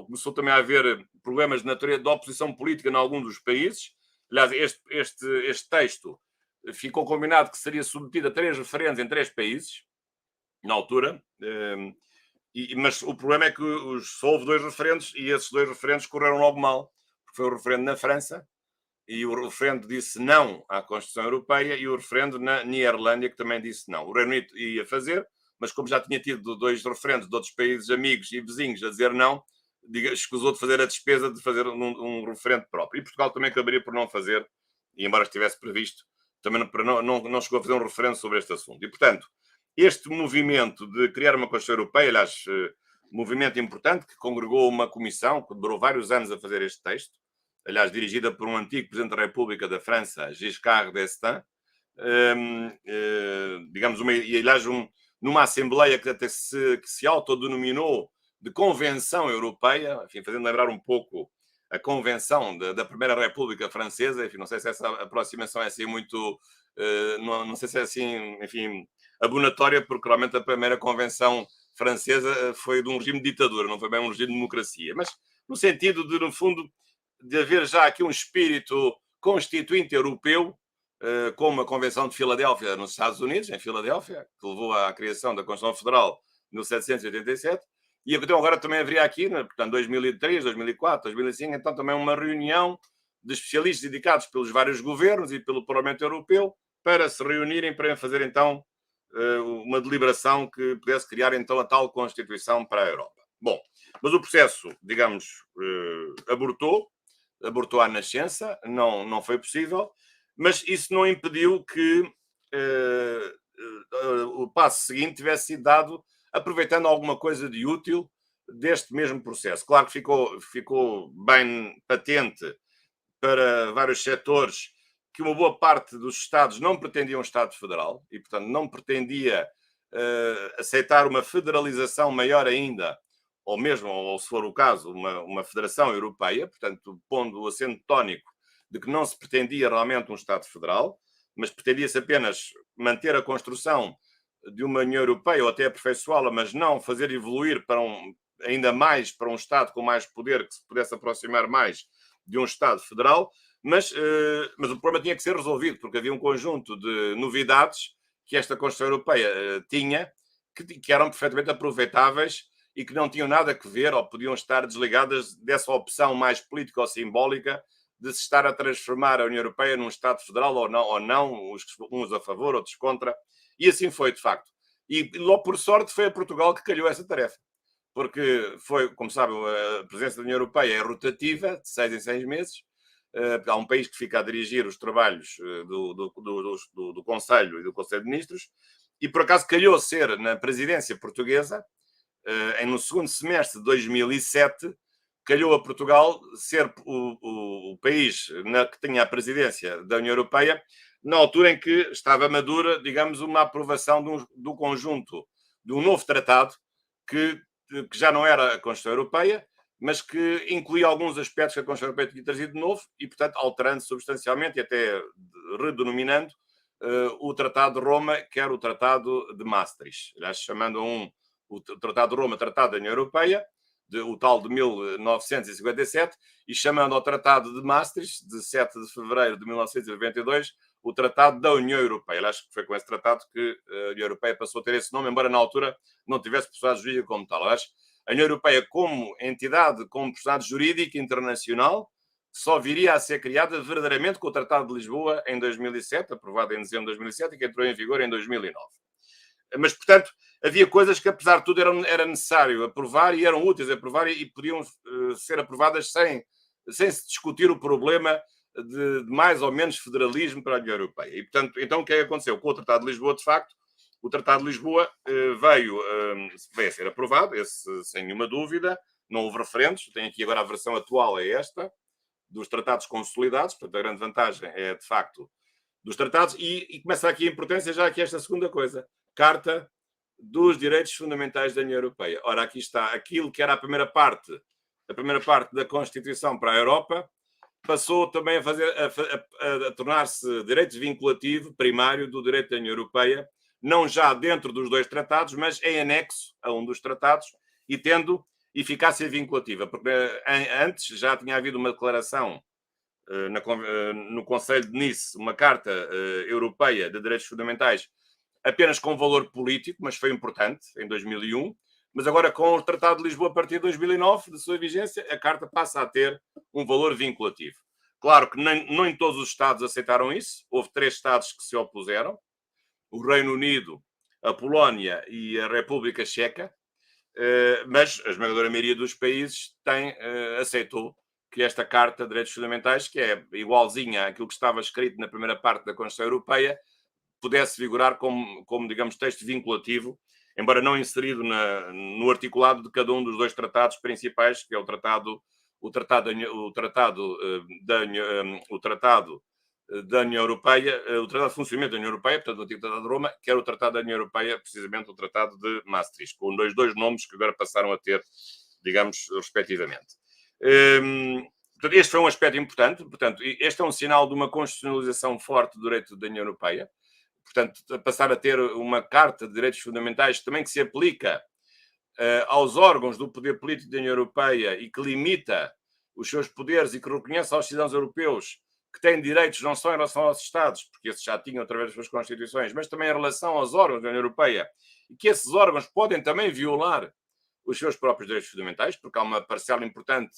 começou também a haver problemas de natureza de oposição política em alguns dos países. Aliás, este texto ficou combinado que seria submetido a 3 referendos em 3 países, na altura, mas o problema é que só houve 2 referendos e esses 2 referendos correram logo mal, porque foi o referendo na França e o referendo disse não à Constituição Europeia e o referendo na Nierlândia, que também disse não. O Reino Unido ia fazer, mas como já tinha tido 2 referendos de outros países amigos e vizinhos a dizer não, escusou de fazer a despesa de fazer um referendo próprio. E Portugal também acabaria por não fazer, e embora estivesse previsto, também não chegou a fazer um referendo sobre este assunto. E, portanto, este movimento de criar uma Constituição Europeia, aliás, movimento importante, que congregou uma comissão, que demorou vários anos a fazer este texto, aliás, dirigida por um antigo Presidente da República da França, Giscard d'Estaing, digamos, e aliás, numa Assembleia que se autodenominou de Convenção Europeia, enfim, fazendo lembrar um pouco a Convenção da Primeira República Francesa, enfim, não sei se essa aproximação é assim muito, não sei se é assim, enfim, abonatória, porque realmente a primeira Convenção Francesa foi de um regime de ditadura, não foi bem um regime de democracia, mas no sentido de, no fundo, de haver já aqui um espírito constituinte europeu, como a Convenção de Filadélfia nos Estados Unidos, em Filadélfia, que levou à criação da Constituição Federal em 1787, e então agora também haveria aqui, portanto, 2003, 2004, 2005, então também uma reunião de especialistas indicados pelos vários governos e pelo Parlamento Europeu para se reunirem para fazer então uma deliberação que pudesse criar então a tal Constituição para a Europa. Bom, mas o processo, digamos, abortou à nascença, não foi possível, mas isso não impediu que o passo seguinte tivesse sido dado aproveitando alguma coisa de útil deste mesmo processo. Claro que ficou bem patente para vários setores que uma boa parte dos Estados não pretendia um Estado federal e, portanto, não pretendia aceitar uma federalização maior ainda, ou mesmo, ou se for o caso, uma federação europeia, portanto, pondo o acento tónico de que não se pretendia realmente um Estado federal, mas pretendia-se apenas manter a construção de uma União Europeia ou até aperfeiçoá-la, mas não fazer evoluir ainda mais para um Estado com mais poder que se pudesse aproximar mais de um Estado federal, mas o problema tinha que ser resolvido, porque havia um conjunto de novidades que esta Constituição Europeia tinha, que eram perfeitamente aproveitáveis e que não tinham nada a ver ou podiam estar desligadas dessa opção mais política ou simbólica de se estar a transformar a União Europeia num Estado federal ou não, uns a favor, outros contra. E assim foi, de facto. E logo por sorte foi a Portugal que calhou essa tarefa. Porque foi, como sabe, a presença da União Europeia é rotativa, de 6 em 6 meses. Há um país que fica a dirigir os trabalhos do Conselho e do Conselho de Ministros. E por acaso calhou ser na presidência portuguesa, no segundo semestre de 2007, calhou a Portugal ser o país que tinha a presidência da União Europeia, na altura em que estava madura, digamos, uma aprovação do conjunto de um novo tratado que já não era a Constituição Europeia, mas que incluía alguns aspectos que a Constituição Europeia tinha trazido de novo e, portanto, alterando substancialmente e até redenominando o Tratado de Roma, que era o Tratado de Maastricht, aliás, chamando a um o Tratado de Roma, Tratado da União Europeia, o tal de 1957, e chamando ao Tratado de Maastricht, de 7 de fevereiro de 1992, o Tratado da União Europeia. Acho que foi com esse tratado que a União Europeia passou a ter esse nome, embora na altura não tivesse personalidade jurídica como tal. Acho a União Europeia, como entidade, como personalidade jurídica internacional, só viria a ser criada verdadeiramente com o Tratado de Lisboa em 2007, aprovado em dezembro de 2007 e que entrou em vigor em 2009. Mas, portanto, havia coisas que, apesar de tudo, era necessário aprovar e eram úteis a aprovar e podiam ser aprovadas sem se discutir o problema de mais ou menos federalismo para a União Europeia. E, portanto, então o que é que aconteceu? Com o Tratado de Lisboa, de facto, o Tratado de Lisboa veio a ser aprovado, esse, sem nenhuma dúvida, não houve referendos, tem aqui agora a versão atual, é esta, dos tratados consolidados, portanto a grande vantagem é, de facto, dos tratados, e começa aqui a importância já aqui esta segunda coisa, Carta dos Direitos Fundamentais da União Europeia. Ora, aqui está aquilo que era a primeira parte da Constituição para a Europa, passou também a tornar-se direito vinculativo primário do direito da União Europeia, não já dentro dos dois tratados, mas em anexo a um dos tratados e tendo eficácia vinculativa, porque antes já tinha havido uma declaração no Conselho de Nice, uma Carta Europeia de Direitos Fundamentais, apenas com valor político, mas foi importante, em 2001. Mas agora, com o Tratado de Lisboa, a partir de 2009, de sua vigência, a Carta passa a ter um valor vinculativo. Claro que não em todos os Estados aceitaram isso. Houve 3 Estados que se opuseram. O Reino Unido, a Polónia e a República Checa. Mas a esmagadora maioria dos países aceitou que esta Carta de Direitos Fundamentais, que é igualzinha àquilo que estava escrito na primeira parte da Constituição Europeia, pudesse vigorar como digamos, texto vinculativo, embora não inserido no articulado de cada um dos dois tratados principais, que é o Tratado da União Europeia, o Tratado de Funcionamento da União Europeia, portanto, o antigo Tratado de Roma, que era o Tratado da União Europeia, precisamente o Tratado de Maastricht, com dois nomes que agora passaram a ter, digamos, respectivamente. Portanto, este foi um aspecto importante. Portanto, este é um sinal de uma constitucionalização forte do direito da União Europeia. Portanto, passar a ter uma Carta de Direitos Fundamentais também que se aplica aos órgãos do poder político da União Europeia e que limita os seus poderes e que reconhece aos cidadãos europeus que têm direitos não só em relação aos Estados, porque esses já tinham através das suas constituições, mas também em relação aos órgãos da União Europeia, e que esses órgãos podem também violar os seus próprios direitos fundamentais, porque há uma parcela importante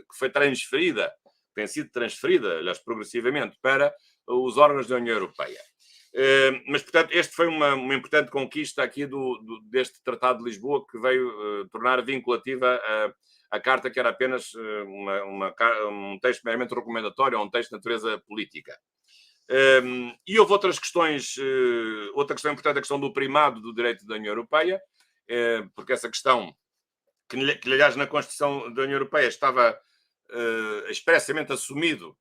que foi transferida, tem sido transferida, aliás, progressivamente, para os órgãos da União Europeia. Mas, portanto, este foi uma importante conquista aqui deste Tratado de Lisboa, que veio tornar vinculativa a Carta, que era apenas um texto meramente recomendatório, ou um texto de natureza política. E houve outras questões. Outra questão importante é a questão do primado do direito da União Europeia, porque essa questão, que aliás na Constituição da União Europeia estava expressamente assumido,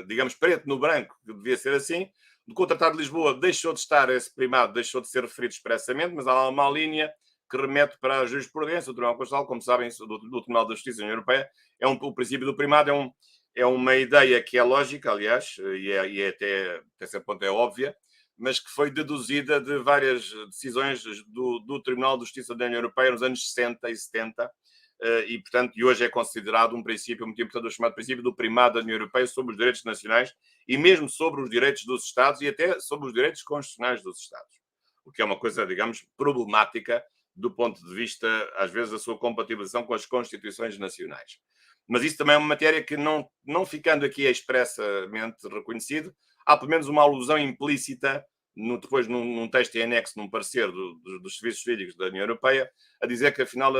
digamos, preto no branco, que devia ser assim. Com o Tratado de Lisboa deixou de estar esse primado, deixou de ser referido expressamente, mas há lá uma linha que remete para a jurisprudência do Tribunal Constitucional, como sabem, do Tribunal da Justiça da União Europeia. O princípio do primado é uma ideia que é lógica, aliás, e até esse ponto é óbvia, mas que foi deduzida de várias decisões do Tribunal de Justiça da União Europeia nos anos 60 e 70, e, portanto, hoje é considerado um princípio muito importante, o chamado princípio do primado da União Europeia sobre os direitos nacionais e mesmo sobre os direitos dos Estados e até sobre os direitos constitucionais dos Estados. O que é uma coisa, digamos, problemática do ponto de vista, às vezes, da sua compatibilização com as constituições nacionais. Mas isso também é uma matéria que, não ficando aqui expressamente reconhecido, há pelo menos uma alusão implícita depois num texto em anexo, num parecer dos serviços jurídicos da União Europeia, a dizer que, afinal,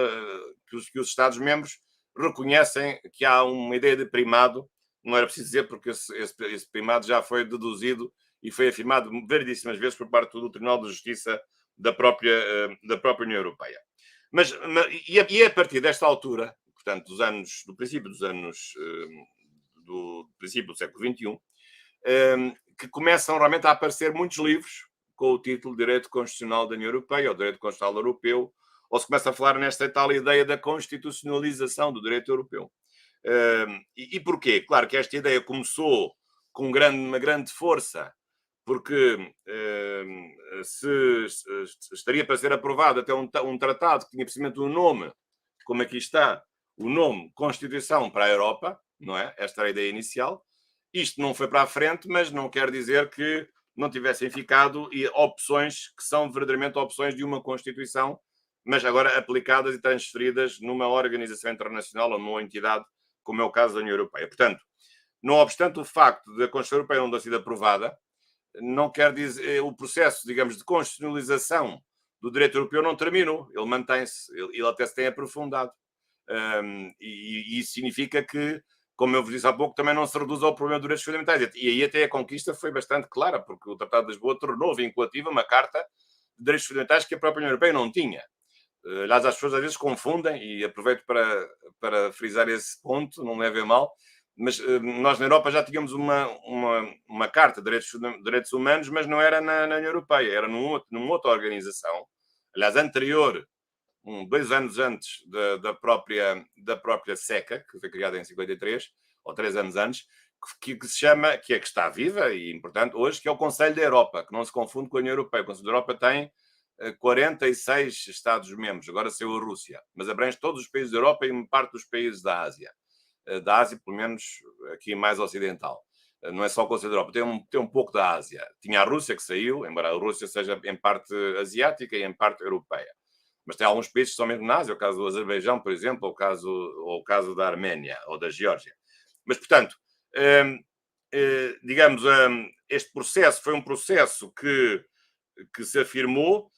que os Estados-membros reconhecem que há uma ideia de primado. Não era preciso dizer, porque esse primado já foi deduzido e foi afirmado variedíssimas vezes por parte do Tribunal de Justiça da própria União Europeia. E a partir desta altura, portanto, do princípio do século XXI, que começam realmente a aparecer muitos livros com o título Direito Constitucional da União Europeia ou Direito Constitucional Europeu, ou se começa a falar nesta tal ideia da constitucionalização do direito europeu. E porquê? Claro que esta ideia começou com uma grande força porque se estaria para ser aprovado até um tratado que tinha precisamente um nome, como aqui está, o nome Constituição para a Europa, não é? Esta era a ideia inicial. Isto não foi para a frente, mas não quer dizer que não tivessem ficado opções que são verdadeiramente opções de uma Constituição, mas agora aplicadas e transferidas numa organização internacional ou numa entidade, como é o caso da União Europeia. Portanto, não obstante o facto de a Constituição Europeia não ter sido aprovada, não quer dizer, o processo, digamos, de constitucionalização do direito europeu não terminou, ele mantém-se, ele até se tem aprofundado. E isso significa que, como eu vos disse há pouco, também não se reduz ao problema dos direitos fundamentais. E aí até a conquista foi bastante clara, porque o Tratado de Lisboa tornou vinculativa uma carta de direitos fundamentais que a própria União Europeia não tinha. Aliás, as pessoas às vezes confundem, e aproveito para frisar esse ponto, não me levem a mal, mas nós na Europa já tínhamos uma carta de direitos humanos, mas não era na União Europeia, era numa outra organização, aliás, anterior, 2 anos antes da própria SECA, que foi criada em 53, ou 3 anos antes, que se chama, que está viva e importante hoje, que é o Conselho da Europa, que não se confunde com a União Europeia. O Conselho da Europa tem 46 Estados-membros, agora saiu a Rússia, mas abrange todos os países da Europa e parte dos países da Ásia. Da Ásia, pelo menos aqui mais ocidental. Não é só o Conselho da Europa, tem um pouco da Ásia. Tinha a Rússia que saiu, embora a Rússia seja em parte asiática e em parte europeia. Mas tem alguns países que são mesmo na Ásia, o caso do Azerbaijão, por exemplo, ou o caso da Arménia ou da Geórgia. Mas, portanto, digamos, este processo foi um processo que se afirmou,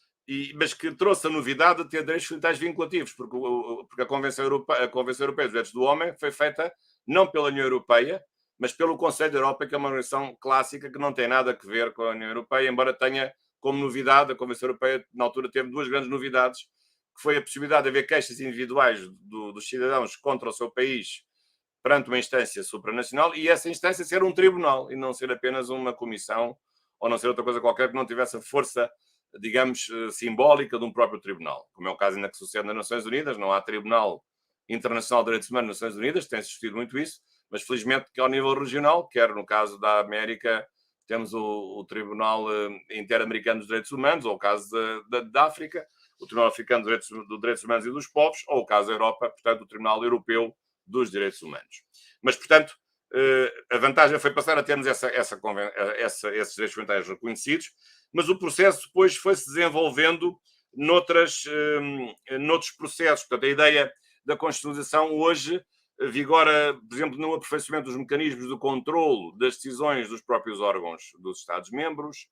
mas que trouxe a novidade de ter direitos fundamentais vinculativos, porque a Convenção Europeia dos Direitos do Homem foi feita não pela União Europeia, mas pelo Conselho da Europa, que é uma organização clássica que não tem nada a ver com a União Europeia, embora tenha como novidade, a Convenção Europeia na altura teve 2 grandes novidades, que foi a possibilidade de haver queixas individuais dos cidadãos contra o seu país perante uma instância supranacional, e essa instância ser um tribunal e não ser apenas uma comissão ou não ser outra coisa qualquer que não tivesse a força, digamos, simbólica de um próprio tribunal, como é o caso ainda que sucede nas Nações Unidas. Não há Tribunal Internacional de Direitos Humanos nas Nações Unidas, tem existido muito isso, mas felizmente que ao nível regional, quer no caso da América, temos o Tribunal Interamericano dos Direitos Humanos, ou o caso da África, o Tribunal Africano dos Direitos Humanos e dos Povos, ou o caso da Europa, portanto, o Tribunal Europeu dos Direitos Humanos. Mas, portanto, a vantagem foi passar a termos esses direitos fundamentais reconhecidos, mas o processo depois foi-se desenvolvendo noutros processos. Portanto, a ideia da constitucionalização hoje vigora, por exemplo, no aperfeiçoamento dos mecanismos de controlo das decisões dos próprios órgãos dos Estados-membros,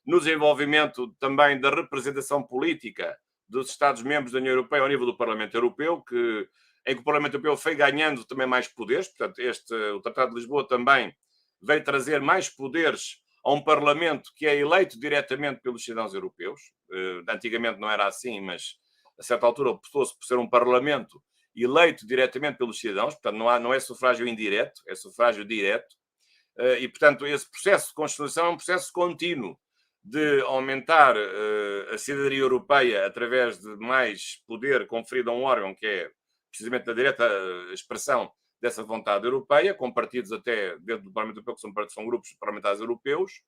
no desenvolvimento também da representação política dos Estados-membros da União Europeia ao nível do Parlamento Europeu, em que o Parlamento Europeu foi ganhando também mais poderes. Portanto, o Tratado de Lisboa também veio trazer mais poderes a um Parlamento que é eleito diretamente pelos cidadãos europeus. Antigamente não era assim, mas a certa altura optou-se por ser um Parlamento eleito diretamente pelos cidadãos. Portanto, não é sufrágio indireto, é sufrágio direto. E, portanto, esse processo de constituição é um processo contínuo de aumentar a cidadania europeia através de mais poder conferido a um órgão que é precisamente da direta expressão dessa vontade europeia, com partidos até dentro do Parlamento Europeu, que são grupos parlamentares europeus,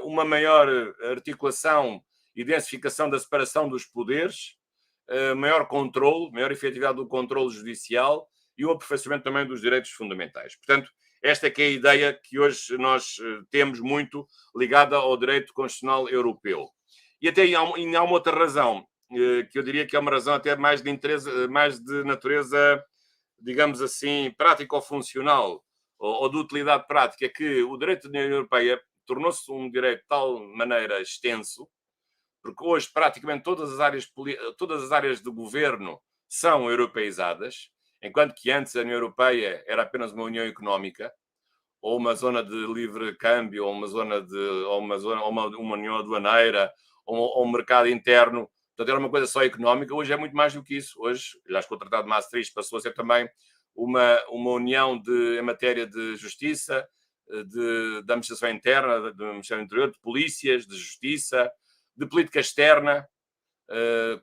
uma maior articulação e densificação da separação dos poderes, maior controle, maior efetividade do controle judicial e o aperfeiçoamento também dos direitos fundamentais. Portanto, esta é que é a ideia que hoje nós temos muito ligada ao direito constitucional europeu. E até há uma outra razão, que eu diria que é uma razão até mais de natureza, digamos assim, prático-funcional ou de utilidade prática, é que o direito da União Europeia tornou-se um direito de tal maneira extenso, porque hoje praticamente todas as áreas do governo são europeizadas, enquanto que antes a União Europeia era apenas uma união económica, ou uma zona de livre câmbio, ou uma união aduaneira, ou um mercado interno. Portanto, era uma coisa só económica. Hoje é muito mais do que isso. Hoje, aliás, com o Tratado de Maastricht passou a ser também uma união em matéria de justiça, da administração interna, do Ministério do Interior, de polícias, de justiça, de política externa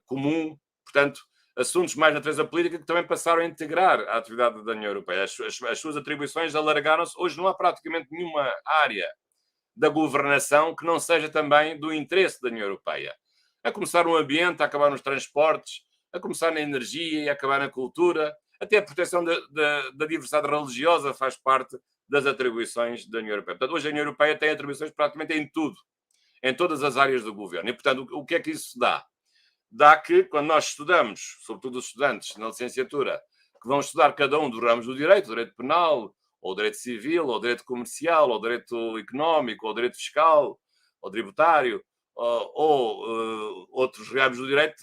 comum. Portanto, assuntos mais de natureza política que também passaram a integrar a atividade da União Europeia. As suas atribuições alargaram-se. Hoje não há praticamente nenhuma área da governação que não seja também do interesse da União Europeia. A começar no ambiente, a acabar nos transportes, a começar na energia e a acabar na cultura, até a proteção da diversidade religiosa faz parte das atribuições da União Europeia. Portanto, hoje a União Europeia tem atribuições praticamente em tudo, em todas as áreas do governo. E, portanto, o que é que isso dá? Dá que, quando nós estudamos, sobretudo os estudantes na licenciatura, que vão estudar cada um dos ramos do direito penal, ou direito civil, ou direito comercial, ou direito económico, ou direito fiscal, ou tributário, ou outros ramos do direito,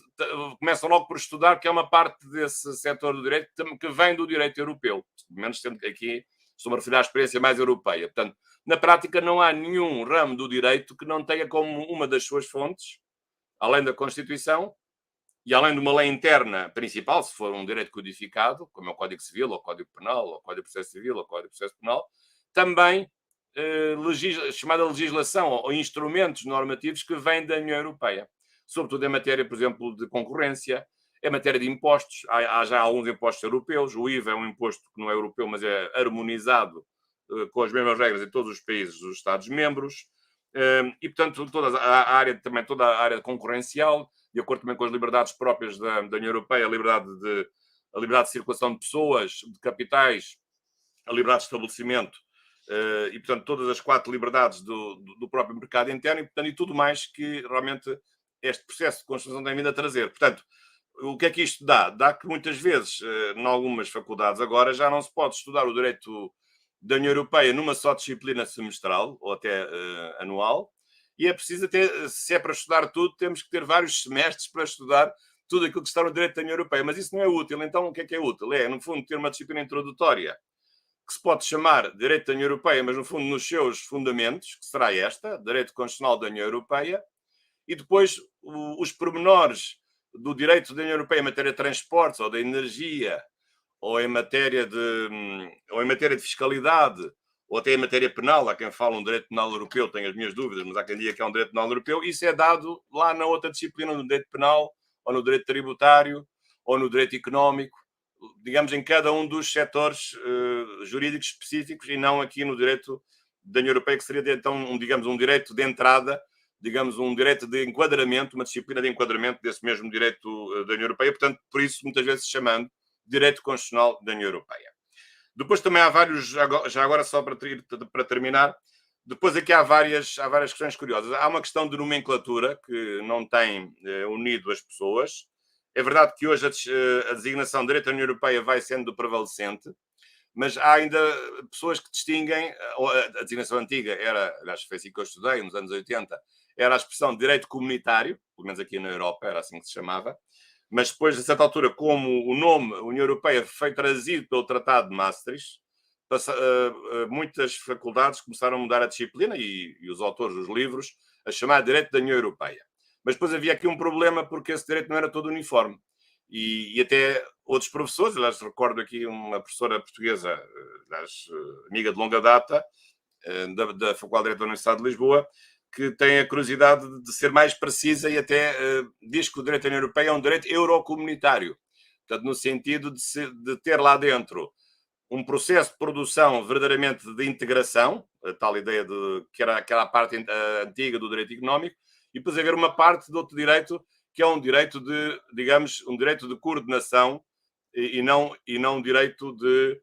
começam logo por estudar que é uma parte desse setor do direito que vem do direito europeu. Pelo menos sendo que aqui estou-me a referir à experiência mais europeia. Portanto, na prática não há nenhum ramo do direito que não tenha como uma das suas fontes, além da Constituição, e além de uma lei interna principal, se for um direito codificado, como é o Código Civil, ou o Código Penal, ou o Código de Processo Civil, ou o Código de Processo Penal, também chamada legislação ou instrumentos normativos que vêm da União Europeia. Sobretudo em matéria, por exemplo, de concorrência, em matéria de impostos. Há já alguns impostos europeus. O IVA é um imposto que não é europeu, mas é harmonizado com as mesmas regras em todos os países dos Estados-membros. E, portanto, toda a área concorrencial, de acordo também com as liberdades próprias da União Europeia, a liberdade de circulação de pessoas, de capitais, a liberdade de estabelecimento, e, portanto, todas as 4 liberdades do próprio mercado interno, e, portanto, e tudo mais que realmente este processo de construção tem vindo a trazer. Portanto, o que é que isto dá? Dá que muitas vezes, em algumas faculdades agora, já não se pode estudar o direito da União Europeia numa só disciplina semestral ou até anual, e é preciso até, se é para estudar tudo, temos que ter vários semestres para estudar tudo aquilo que está no direito da União Europeia, mas isso não é útil. Então, o que é útil? É, no fundo, ter uma disciplina introdutória que se pode chamar Direito da União Europeia, mas no fundo nos seus fundamentos, que será esta, Direito Constitucional da União Europeia, e depois os pormenores do direito da União Europeia em matéria de transportes ou da energia, ou em matéria de fiscalidade, ou até em matéria penal. Há quem fala um direito penal europeu, tenho as minhas dúvidas, mas há quem diga que é um direito penal europeu. Isso é dado lá na outra disciplina, no direito penal, ou no direito tributário, ou no direito económico, digamos, em cada um dos setores jurídicos específicos, e não aqui no direito da União Europeia, que seria então, digamos, um direito de entrada, digamos, um direito de enquadramento, uma disciplina de enquadramento desse mesmo direito da União Europeia, portanto, por isso, muitas vezes se chamando Direito Constitucional da União Europeia. Depois também há vários, já agora só para terminar, depois aqui há várias questões curiosas. Há uma questão de nomenclatura que não tem unido as pessoas. É verdade que hoje a designação de Direito da União Europeia vai sendo prevalecente, mas há ainda pessoas que distinguem, a designação antiga era, aliás, foi assim que eu estudei, nos anos 80, era a expressão de direito comunitário, pelo menos aqui na Europa era assim que se chamava, mas depois, a certa altura, como o nome União Europeia foi trazido pelo Tratado de Maastricht, muitas faculdades começaram a mudar a disciplina e os autores dos livros a chamar de Direito da União Europeia. Mas depois havia aqui um problema porque esse direito não era todo uniforme. E até outros professores, aliás, recordo aqui uma professora portuguesa, aliás, amiga de longa data, da Faculdade de Direito da Universidade de Lisboa, que tem a curiosidade de ser mais precisa e até diz que o direito da União Europeia é um direito eurocomunitário. Portanto, no sentido de ter lá dentro um processo de produção verdadeiramente de integração, a tal ideia de que era aquela parte antiga do direito económico, e depois haver uma parte de outro direito que é um direito de, digamos, um direito de coordenação e não um direito de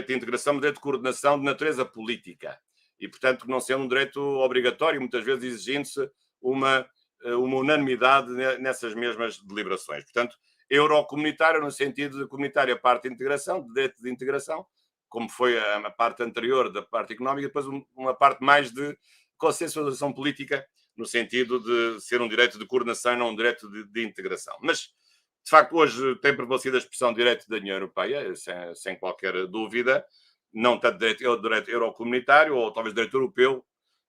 integração, um direito de coordenação de natureza política. E, portanto, não sendo um direito obrigatório, muitas vezes exigindo-se uma unanimidade nessas mesmas deliberações. Portanto, eurocomunitário no sentido de comunitário a parte de integração, de direito de integração, como foi a parte anterior da parte económica, e depois uma parte mais de consensualização política, no sentido de ser um direito de coordenação e não um direito de integração. Mas, de facto, hoje tem prevalecido a expressão direito da União Europeia, sem qualquer dúvida, não tanto direito eurocomunitário ou talvez direito europeu,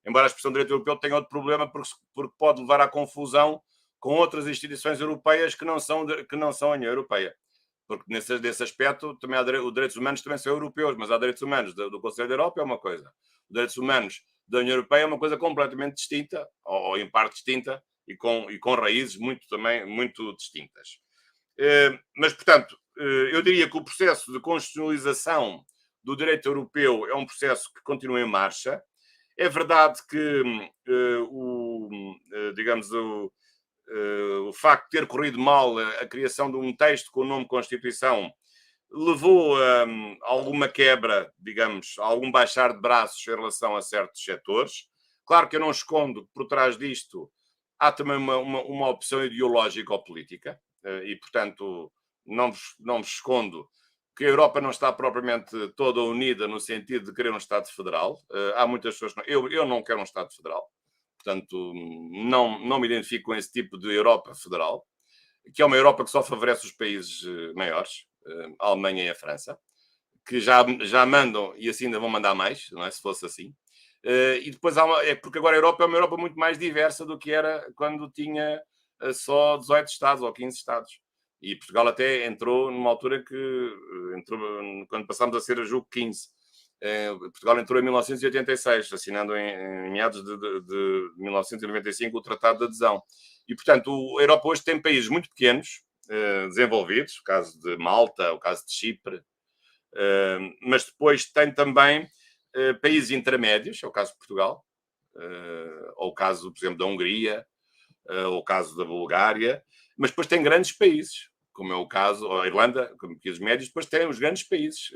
embora a expressão direito europeu tenha outro problema, porque pode levar à confusão com outras instituições europeias que não são a União Europeia. Porque nesse aspecto também os direitos humanos também são europeus, mas há direitos humanos do Conselho da Europa é uma coisa. Os direitos humanos da União Europeia é uma coisa completamente distinta, ou em parte distinta, e com raízes muito distintas. Mas, portanto, eu diria que o processo de constitucionalização do direito europeu é um processo que continua em marcha. É verdade que, digamos, o facto de ter corrido mal a criação de um texto com o nome Constituição levou a alguma quebra, digamos, a algum baixar de braços em relação a certos setores. Claro que eu não escondo que por trás disto há também uma opção ideológica ou política, e, portanto, não vos escondo que a Europa não está propriamente toda unida no sentido de querer um Estado federal. Há muitas pessoas que não, eu não quero um Estado federal, portanto, não me identifico com esse tipo de Europa federal, que é uma Europa que só favorece os países maiores, a Alemanha e a França, que já mandam e assim ainda vão mandar mais, não é? Se fosse assim. E depois é porque agora a Europa é uma Europa muito mais diversa do que era quando tinha só 18 Estados ou 15 Estados. E Portugal até entrou numa altura que entrou quando passámos a ser, julgo, 15. Portugal entrou em 1986, assinando em meados de 1995 o Tratado de Adesão. E, portanto, a Europa hoje tem países muito pequenos, desenvolvidos, o caso de Malta, o caso de Chipre, mas depois tem também países intermédios, é o caso de Portugal, ou o caso, por exemplo, da Hungria, ou o caso da Bulgária, mas depois tem grandes países, como é o caso, ou a Irlanda, como países médios, depois tem os grandes países.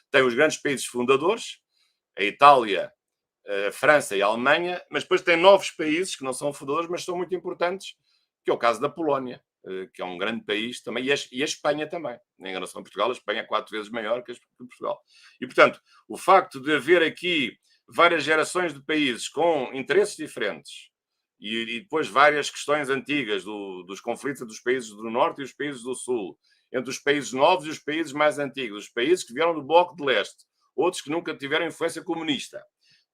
Tem os grandes países fundadores, a Itália, a França e a Alemanha, mas depois tem novos países que não são fundadores, mas são muito importantes, que é o caso da Polónia, que é um grande país também, e a Espanha também. Em relação a Portugal, a Espanha é 4 vezes maior que Portugal. E, portanto, o facto de haver aqui várias gerações de países com interesses diferentes e depois várias questões antigas dos conflitos entre os países do Norte e os países do Sul, entre os países novos e os países mais antigos, os países que vieram do Bloco de Leste, outros que nunca tiveram influência comunista.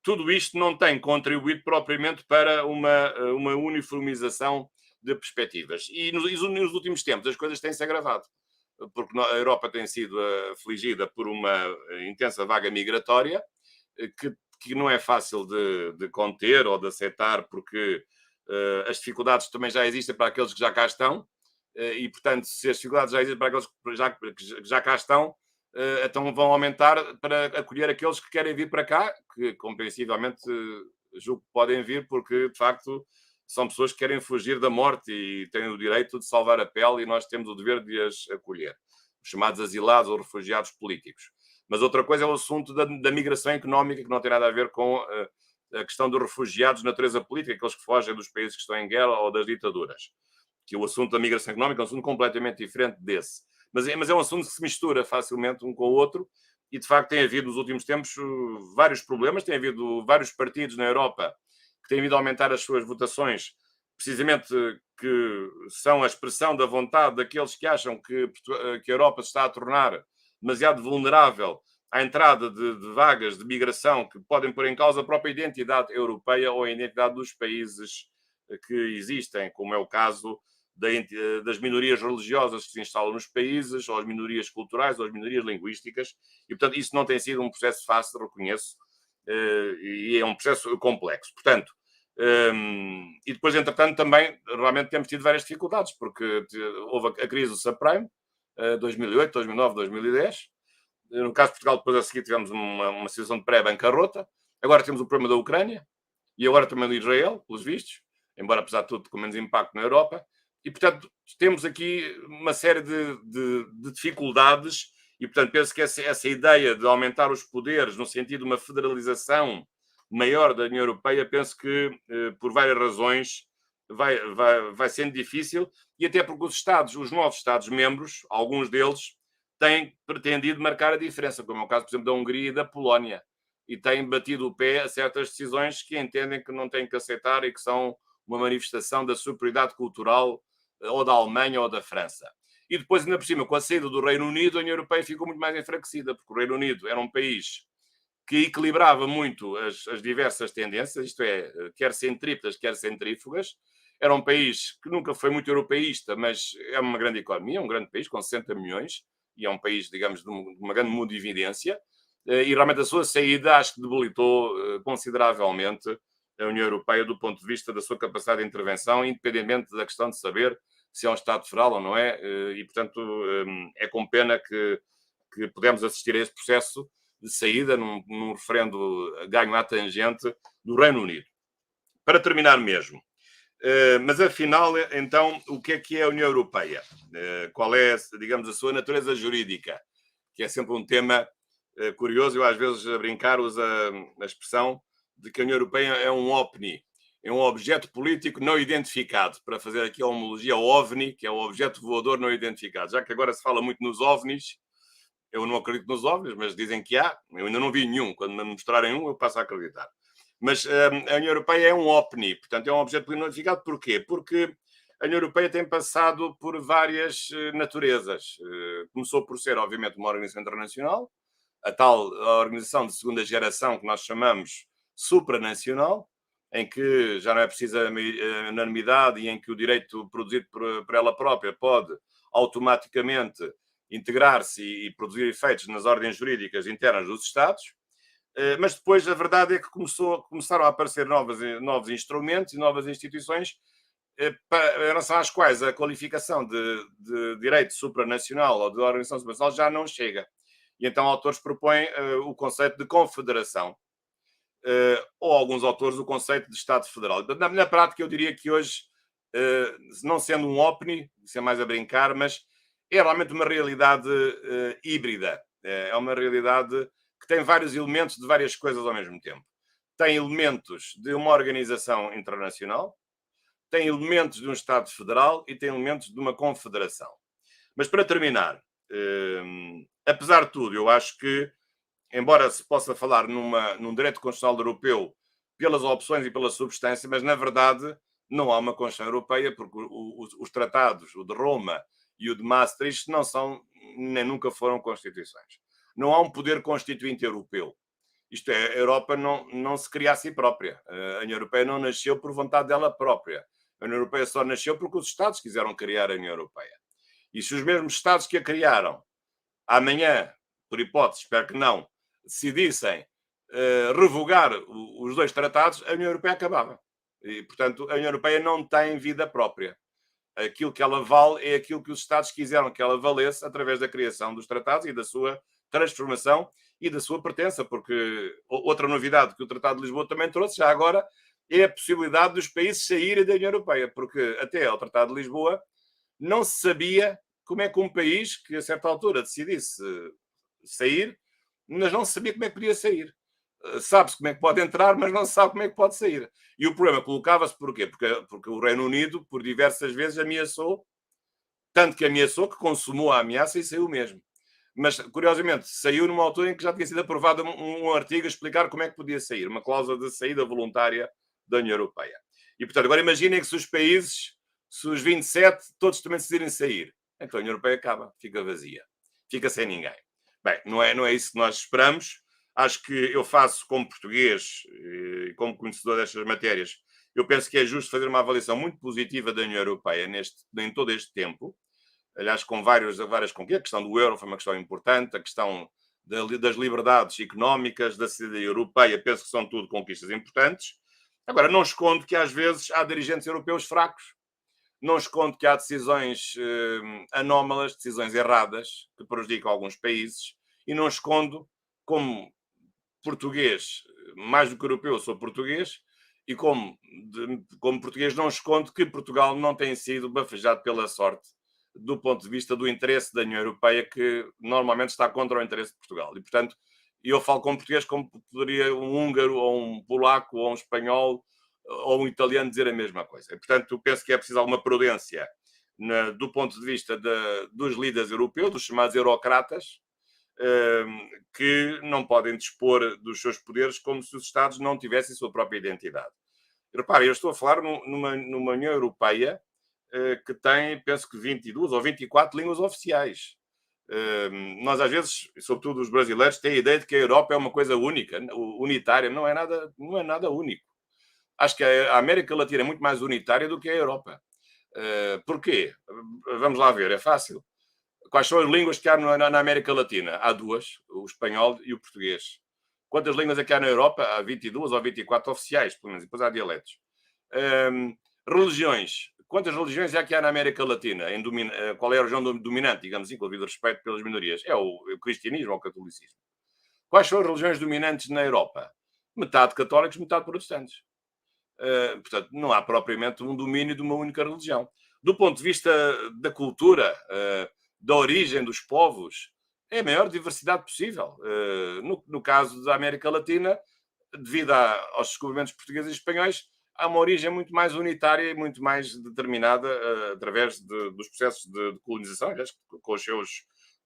Tudo isto não tem contribuído propriamente para uma uniformização de perspectivas. E nos últimos tempos as coisas têm-se agravado, porque a Europa tem sido afligida por uma intensa vaga migratória que não é fácil de conter ou de aceitar, porque as dificuldades também já existem para aqueles que já cá estão, e, portanto, se as dificuldades já existem para aqueles que já cá estão, então vão aumentar para acolher aqueles que querem vir para cá, que compreensivelmente julgo que podem vir, porque de facto são pessoas que querem fugir da morte e têm o direito de salvar a pele, e nós temos o dever de as acolher, os chamados asilados ou refugiados políticos. Mas outra coisa é o assunto da migração económica, que não tem nada a ver com a questão dos refugiados de natureza política, aqueles que fogem dos países que estão em guerra ou das ditaduras. Que o assunto da migração económica é um assunto completamente diferente desse. Mas é um assunto que se mistura facilmente um com o outro, e de facto tem havido nos últimos tempos vários problemas, tem havido vários partidos na Europa que têm vindo a aumentar as suas votações, precisamente que são a expressão da vontade daqueles que acham que a Europa se está a tornar demasiado vulnerável à entrada de vagas de migração que podem pôr em causa a própria identidade europeia ou a identidade dos países que existem, como é o caso das minorias religiosas que se instalam nos países, ou as minorias culturais, ou as minorias linguísticas, e, portanto, isso não tem sido um processo fácil, reconheço, e é um processo complexo. Portanto, e depois, entretanto, também, realmente temos tido várias dificuldades, porque houve a crise do subprime, 2008, 2009, 2010. No caso de Portugal, depois a seguir tivemos uma situação de pré-bancarrota. Agora temos o problema da Ucrânia, e agora também de Israel, pelos vistos, embora apesar de tudo com menos impacto na Europa. E, portanto, temos aqui uma série de dificuldades e, portanto, penso que essa ideia de aumentar os poderes no sentido de uma federalização maior da União Europeia, penso que, por várias razões, vai sendo difícil, e até porque os novos Estados-membros, alguns deles, têm pretendido marcar a diferença, como é o caso, por exemplo, da Hungria e da Polónia, e têm batido o pé a certas decisões que entendem que não têm que aceitar e que são uma manifestação da superioridade cultural ou da Alemanha ou da França. E depois, ainda por cima, com a saída do Reino Unido, a União Europeia ficou muito mais enfraquecida, porque o Reino Unido era um país que equilibrava muito as diversas tendências, isto é, quer centrípetas, quer centrífugas. Era um país que nunca foi muito europeísta, mas é uma grande economia, um grande país, com 60 milhões, e é um país, digamos, de uma grande mundividência, e realmente a sua saída acho que debilitou consideravelmente a União Europeia do ponto de vista da sua capacidade de intervenção, independentemente da questão de saber se é um Estado federal ou não é, e portanto é com pena que podemos assistir a esse processo, de saída num referendo ganho à tangente do Reino Unido. Para terminar mesmo, mas afinal, então, o que é a União Europeia? Qual é, digamos, a sua natureza jurídica? Que é sempre um tema curioso. Eu às vezes a brincar uso a expressão de que a União Europeia é um OVNI, é um objeto político não identificado, para fazer aqui a homologia ao OVNI, que é o objeto voador não identificado. Já que agora se fala muito nos OVNIs, eu não acredito nos OVNIs, mas dizem que há. Eu ainda não vi nenhum. Quando me mostrarem um, eu passo a acreditar. Mas a União Europeia é um OVNI, portanto é um objeto político não identificado. Porquê? Porque a União Europeia tem passado por várias naturezas. Começou por ser, obviamente, uma organização internacional, a tal organização de segunda geração que nós chamamos supranacional, em que já não é precisa unanimidade e em que o direito produzido por ela própria pode automaticamente integrar-se e produzir efeitos nas ordens jurídicas internas dos Estados. Mas depois a verdade é que começaram a aparecer novos instrumentos e novas instituições em relação às quais a qualificação de direito supranacional ou de organização supranacional já não chega. E então autores propõem o conceito de confederação, ou alguns autores o conceito de Estado Federal. Na prática, eu diria que hoje, não sendo um OVNI, isso é mais a brincar, mas é realmente uma realidade híbrida. É uma realidade que tem vários elementos de várias coisas ao mesmo tempo. Tem elementos de uma organização internacional, tem elementos de um Estado federal e tem elementos de uma confederação. Mas para terminar, apesar de tudo, eu acho que, embora se possa falar num direito constitucional europeu pelas opções e pela substância, mas na verdade não há uma Constituição Europeia, porque os tratados, o de Roma e o de Maastricht, não são, nem nunca foram constituições. Não há um poder constituinte europeu. Isto é, a Europa não se cria a si própria. A União Europeia não nasceu por vontade dela própria. A União Europeia só nasceu porque os Estados quiseram criar a União Europeia. E se os mesmos Estados que a criaram, amanhã, por hipótese, espero que não, decidissem revogar os dois tratados, a União Europeia acabava. E, portanto, a União Europeia não tem vida própria. Aquilo que ela vale é aquilo que os Estados quiseram que ela valesse através da criação dos tratados e da sua transformação e da sua pertença, porque outra novidade que o Tratado de Lisboa também trouxe, já agora, é a possibilidade dos países saírem da União Europeia, porque até ao Tratado de Lisboa não se sabia como é que um país que a certa altura decidisse sair, mas não se sabia como é que podia sair. Sabe-se como é que pode entrar, mas não se sabe como é que pode sair. E o problema colocava-se porquê? Porque o Reino Unido, por diversas vezes, ameaçou, tanto que ameaçou que consumou a ameaça e saiu mesmo. Mas, curiosamente, saiu numa altura em que já tinha sido aprovado um artigo a explicar como é que podia sair, uma cláusula de saída voluntária da União Europeia. E, portanto, agora imaginem que se os países, se os 27, todos também decidirem sair, então a União Europeia acaba, fica vazia, fica sem ninguém. Bem, não é isso que nós esperamos. Acho que eu faço, como português e como conhecedor destas matérias, eu penso que é justo fazer uma avaliação muito positiva da União Europeia em todo este tempo. Aliás, com várias conquistas. A questão do euro foi uma questão importante, a questão das liberdades económicas, da cidadania europeia, penso que são tudo conquistas importantes. Agora, não escondo que às vezes há dirigentes europeus fracos, não escondo que há decisões anómalas, decisões erradas, que prejudicam alguns países, e não escondo, como português, mais do que europeu, sou português, e como português não escondo que Portugal não tem sido bafejado pela sorte do ponto de vista do interesse da União Europeia, que normalmente está contra o interesse de Portugal. E, portanto, eu falo como português como poderia um húngaro, ou um polaco, ou um espanhol, ou um italiano dizer a mesma coisa. E, portanto, penso que é preciso alguma prudência do ponto de vista dos líderes europeus, dos chamados eurocratas, que não podem dispor dos seus poderes como se os Estados não tivessem sua própria identidade. E, repare, eu estou a falar numa União Europeia que tem, penso que 22 ou 24 línguas oficiais. Nós, às vezes, sobretudo os brasileiros, têm a ideia de que a Europa é uma coisa única, unitária. Não é nada único. Acho que a América Latina é muito mais unitária do que a Europa. Porquê? Vamos lá ver, é fácil. Quais são as línguas que há na América Latina? Há duas, o espanhol e o português. Quantas línguas é que há na Europa? Há 22 ou 24 oficiais, pelo menos, e depois há dialetos. Religiões. Quantas religiões é que há na América Latina? Qual é a religião dominante, digamos assim, com o devido respeito pelas minorias? É o cristianismo ou o catolicismo. Quais são as religiões dominantes na Europa? Metade católicos, metade protestantes. Portanto, não há propriamente um domínio de uma única religião. Do ponto de vista da cultura, da origem dos povos, é a maior diversidade possível. No caso da América Latina, devido aos descobrimentos portugueses e espanhóis, há uma origem muito mais unitária e muito mais determinada através dos processos de colonização, aliás,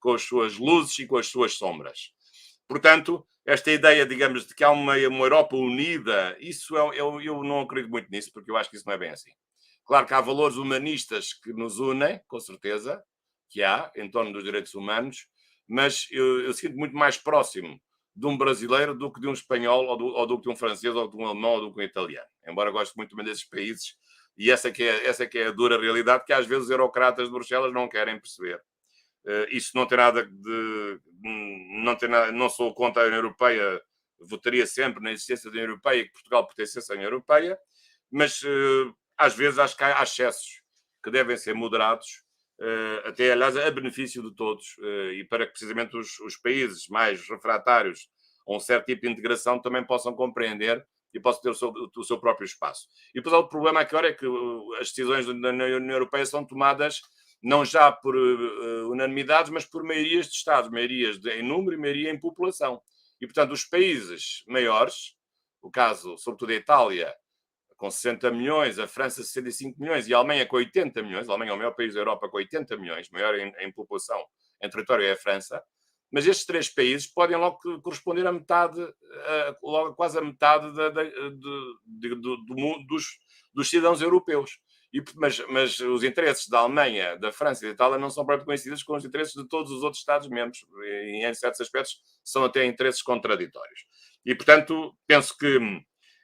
com as suas luzes e com as suas sombras. Portanto, esta ideia, digamos, de que há uma Europa unida, isso eu não acredito muito nisso, porque eu acho que isso não é bem assim. Claro que há valores humanistas que nos unem, com certeza, que há, em torno dos direitos humanos, mas eu sinto muito mais próximo de um brasileiro do que de um espanhol, ou do que de um francês, ou de um alemão, ou do que de um italiano. Embora eu goste muito desses países, e essa que é a dura realidade que às vezes os eurocratas de Bruxelas não querem perceber. Isso não tem nada de. Não sou contra a União Europeia, votaria sempre na existência da União Europeia e que Portugal pertencesse à União Europeia, mas às vezes acho que há excessos que devem ser moderados, até aliás a benefício de todos, e para que precisamente os países mais refratários a um certo tipo de integração também possam compreender e possam ter o seu próprio espaço. E depois há outro problema aqui é que as decisões da União Europeia são tomadas não já por unanimidades, mas por maiorias de Estados, maiorias em número e maioria em população. E, portanto, os países maiores, o caso, sobretudo, a Itália, com 60 milhões, a França 65 milhões e a Alemanha com 80 milhões, a Alemanha é o maior país da Europa com 80 milhões, maior em população, em território é a França, mas estes três países podem logo corresponder a metade, logo quase a metade dos cidadãos europeus. Mas os interesses da Alemanha, da França e da Itália não são propriamente coincidentes com os interesses de todos os outros Estados-membros. E, em certos aspectos, são até interesses contraditórios. E, portanto, penso que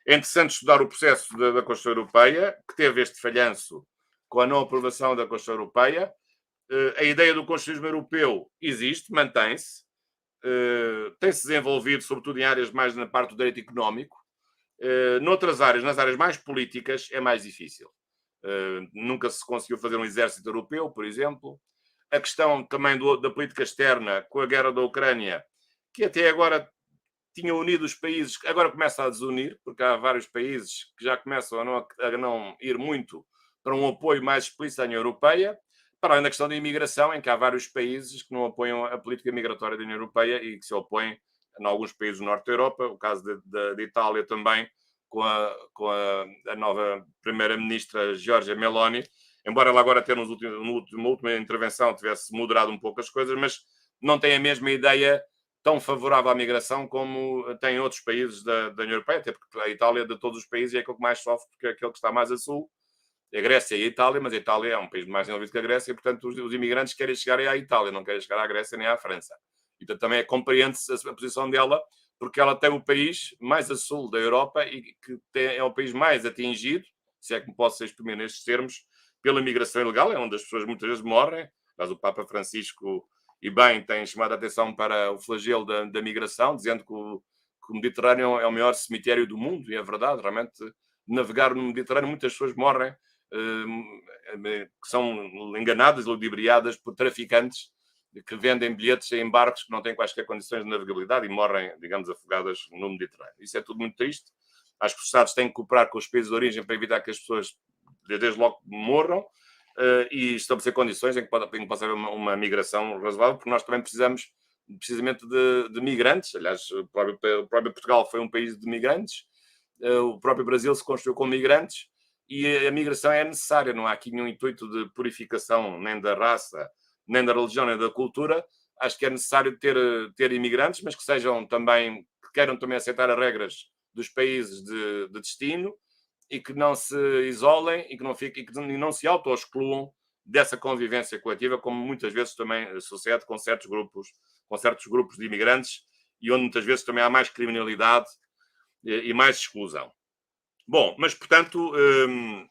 é interessante estudar o processo da Constituição Europeia, que teve este falhanço com a não aprovação da Constituição Europeia. A ideia do constitucionalismo europeu existe, mantém-se, tem-se desenvolvido, sobretudo em áreas mais na parte do direito económico. Noutras áreas, nas áreas mais políticas, é mais difícil. Nunca se conseguiu fazer um exército europeu, por exemplo. A questão também da política externa, com a guerra da Ucrânia, que até agora tinha unido os países, agora começa a desunir, porque há vários países que já começam a não ir muito para um apoio mais explícito à União Europeia, para além da questão da imigração, em que há vários países que não apoiam a política migratória da União Europeia e que se opõem em alguns países do norte da Europa, o caso da Itália também, com a nova primeira-ministra Giorgia Meloni, embora ela agora tenha numa última intervenção tivesse moderado um pouco as coisas, mas não tem a mesma ideia tão favorável à migração como tem outros países da União Europeia, até porque a Itália, de todos os países, é aquele que mais sofre, porque é aquele que está mais a sul, a Grécia e a Itália, mas a Itália é um país mais desenvolvido que a Grécia, e, portanto, os imigrantes querem chegar à Itália, não querem chegar à Grécia nem à França. E, portanto, também compreende-se a posição dela, porque ela tem o país mais a sul da Europa e que é o país mais atingido, se é que me posso exprimir nestes termos, pela migração ilegal, é onde as pessoas muitas vezes morrem. Mas o Papa Francisco, e bem, tem chamado a atenção para o flagelo da migração, dizendo que o Mediterrâneo é o maior cemitério do mundo, e é verdade, realmente, navegar no Mediterrâneo, muitas pessoas morrem, que são enganadas, ludibriadas por traficantes que vendem bilhetes em barcos que não têm quaisquer condições de navegabilidade e morrem, digamos, afogadas no Mediterrâneo. Isso é tudo muito triste. Acho que os Estados têm que cooperar com os países de origem para evitar que as pessoas, desde logo, morram e estabelecer condições em que possa haver uma migração razoável, porque nós também precisamos precisamente de migrantes. Aliás, o próprio Portugal foi um país de migrantes, o próprio Brasil se construiu com migrantes e a migração é necessária. Não há aqui nenhum intuito de purificação nem da raça, nem da religião, nem da cultura. Acho que é necessário ter imigrantes, mas que sejam também, que queiram também aceitar as regras dos países de destino e que não se isolem e que não se auto-excluam dessa convivência coletiva, como muitas vezes também sucede com certos grupos de imigrantes e onde muitas vezes também há mais criminalidade e mais exclusão. Bom, mas portanto,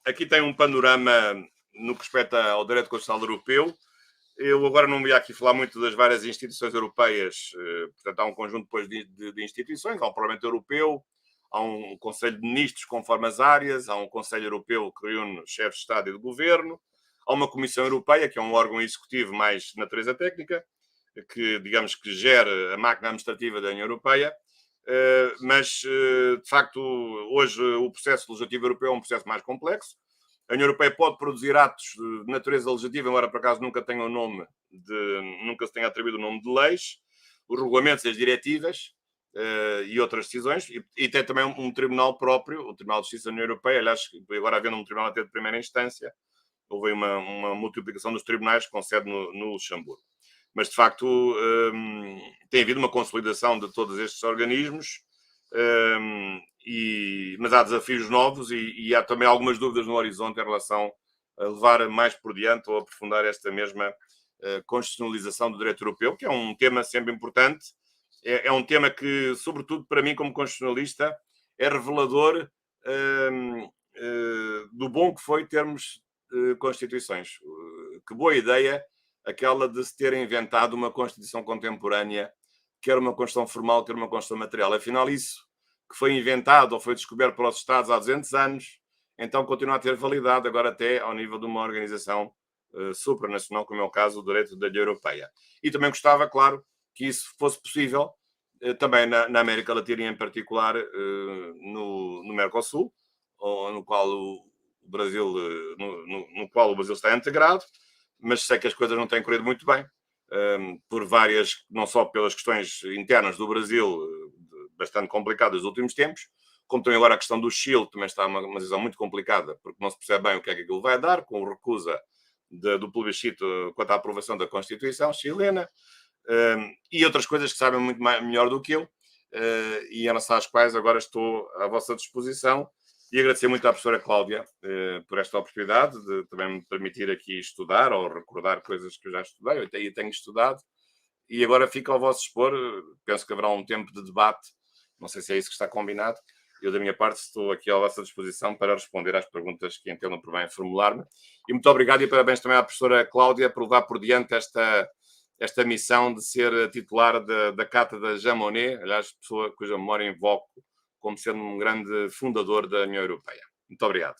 aqui tem um panorama no que respeita ao direito constitucional europeu. Eu agora não ia aqui falar muito das várias instituições europeias, portanto há um conjunto depois de instituições, há um Parlamento Europeu, há um Conselho de Ministros conforme as áreas, há um Conselho Europeu que reúne chefes de Estado e de Governo, há uma Comissão Europeia, que é um órgão executivo mais de natureza técnica, que, digamos, que gera a máquina administrativa da União Europeia, mas, de facto, hoje o processo legislativo europeu é um processo mais complexo. A União Europeia pode produzir atos de natureza legislativa, embora por acaso nunca tenha nunca se tenha atribuído o nome de leis, os regulamentos, as diretivas e outras decisões, e tem também um tribunal próprio, o Tribunal de Justiça da União Europeia. Aliás, agora havendo um tribunal até de primeira instância, houve uma multiplicação dos tribunais com sede no Luxemburgo. Mas, de facto, tem havido uma consolidação de todos estes organismos, mas há desafios novos e há também algumas dúvidas no horizonte em relação a levar mais por diante ou aprofundar esta mesma constitucionalização do direito europeu, que é um tema sempre importante. É um tema que, sobretudo para mim, como constitucionalista, é revelador do bom que foi termos constituições. Que boa ideia aquela de se ter inventado uma Constituição contemporânea, quer uma Constituição formal, quer uma Constituição material. Afinal, isso que foi inventado ou foi descoberto pelos Estados há 200 anos, então continua a ter validade agora até ao nível de uma organização supranacional, como é o caso do direito da União Europeia. E também gostava, claro, que isso fosse possível também na América Latina, em particular no Mercosul, no qual o Brasil, no qual o Brasil está integrado, mas sei que as coisas não têm corrido muito bem, por várias, não só pelas questões internas do Brasil, bastante complicadas nos últimos tempos, como também agora a questão do Chile, também está uma decisão muito complicada, porque não se percebe bem o que é que aquilo vai dar, com recusa do plebiscito quanto à aprovação da Constituição chilena, e outras coisas que sabem muito melhor do que eu, e em relação às quais agora estou à vossa disposição. E agradecer muito à professora Cláudia por esta oportunidade de também me permitir aqui estudar ou recordar coisas que eu já estudei, eu tenho estudado, e agora fico ao vosso dispor. Penso que haverá um tempo de debate, não sei se é isso que está combinado. Eu, da minha parte, estou aqui à vossa disposição para responder às perguntas que entendam por bem formular-me. E muito obrigado e parabéns também à professora Cláudia por levar por diante esta missão de ser titular da Cátedra Jean Monnet, aliás, pessoa cuja memória invoco como sendo um grande fundador da União Europeia. Muito obrigado.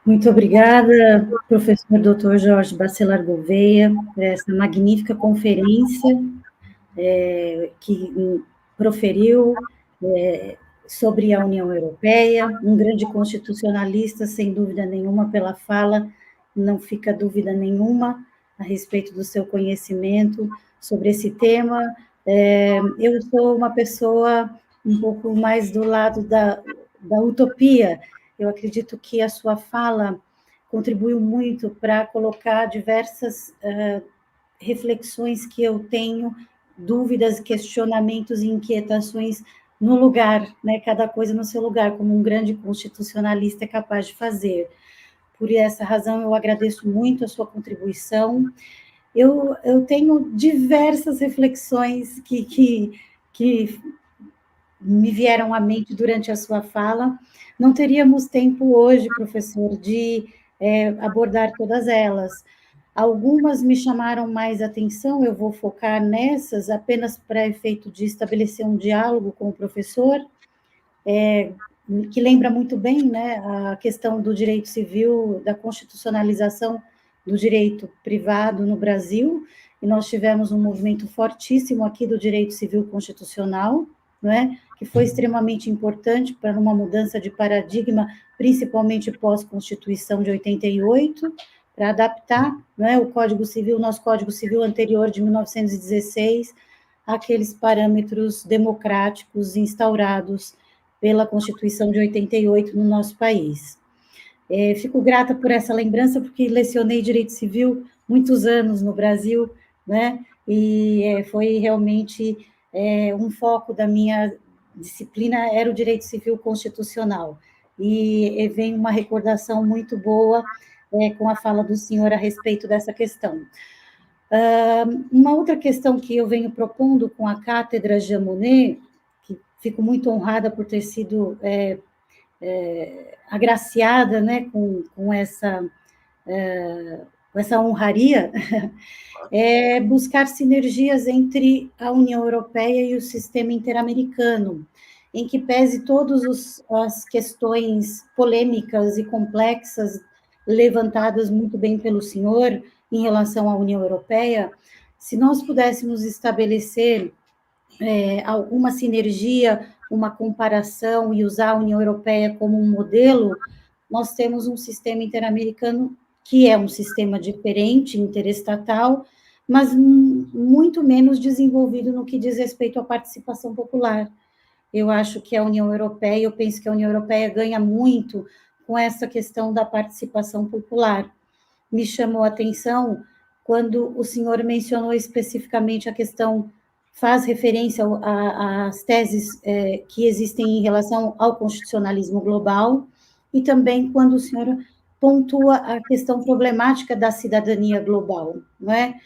Muito obrigada, professor Dr. Jorge Bacelar Gouveia, por essa magnífica conferência que proferiu sobre a União Europeia, um grande constitucionalista, sem dúvida nenhuma, pela fala, não fica dúvida nenhuma a respeito do seu conhecimento sobre esse tema. Eu sou uma pessoa um pouco mais do lado da utopia. Eu acredito que a sua fala contribuiu muito para colocar diversas reflexões que eu tenho, dúvidas, questionamentos e inquietações no lugar, né? Cada coisa no seu lugar, como um grande constitucionalista é capaz de fazer. Por essa razão, eu agradeço muito a sua contribuição. Eu tenho diversas reflexões que me vieram à mente durante a sua fala. Não teríamos tempo hoje, professor, de abordar todas elas. Algumas me chamaram mais atenção, eu vou focar nessas, apenas para efeito de estabelecer um diálogo com o professor, que lembra muito bem, né, a questão do direito civil, da constitucionalização do direito privado no Brasil, e nós tivemos um movimento fortíssimo aqui do direito civil constitucional, não é? Que foi extremamente importante para uma mudança de paradigma, principalmente pós-Constituição de 88, para adaptar, não é, o Código Civil, nosso Código Civil anterior de 1916, àqueles parâmetros democráticos instaurados pela Constituição de 88 no nosso país. Fico grata por essa lembrança, porque lecionei Direito Civil muitos anos no Brasil, né? E foi realmente um foco da minha disciplina, era o Direito Civil Constitucional. E vem uma recordação muito boa com a fala do senhor a respeito dessa questão. Uma outra questão que eu venho propondo com a Cátedra Jean Monnet, que fico muito honrada por ter sido agraciada, né, com essa honraria, é buscar sinergias entre a União Europeia e o sistema interamericano, em que pese todas as questões polêmicas e complexas levantadas muito bem pelo senhor em relação à União Europeia, se nós pudéssemos estabelecer alguma sinergia, uma comparação e usar a União Europeia como um modelo, nós temos um sistema interamericano que é um sistema diferente, interestatal, mas muito menos desenvolvido no que diz respeito à participação popular. Eu acho que a União Europeia, eu penso que a União Europeia ganha muito com essa questão da participação popular. Me chamou a atenção quando o senhor mencionou especificamente a questão, faz referência às teses que existem em relação ao constitucionalismo global, e também quando o senhor pontua a questão problemática da cidadania global, não é?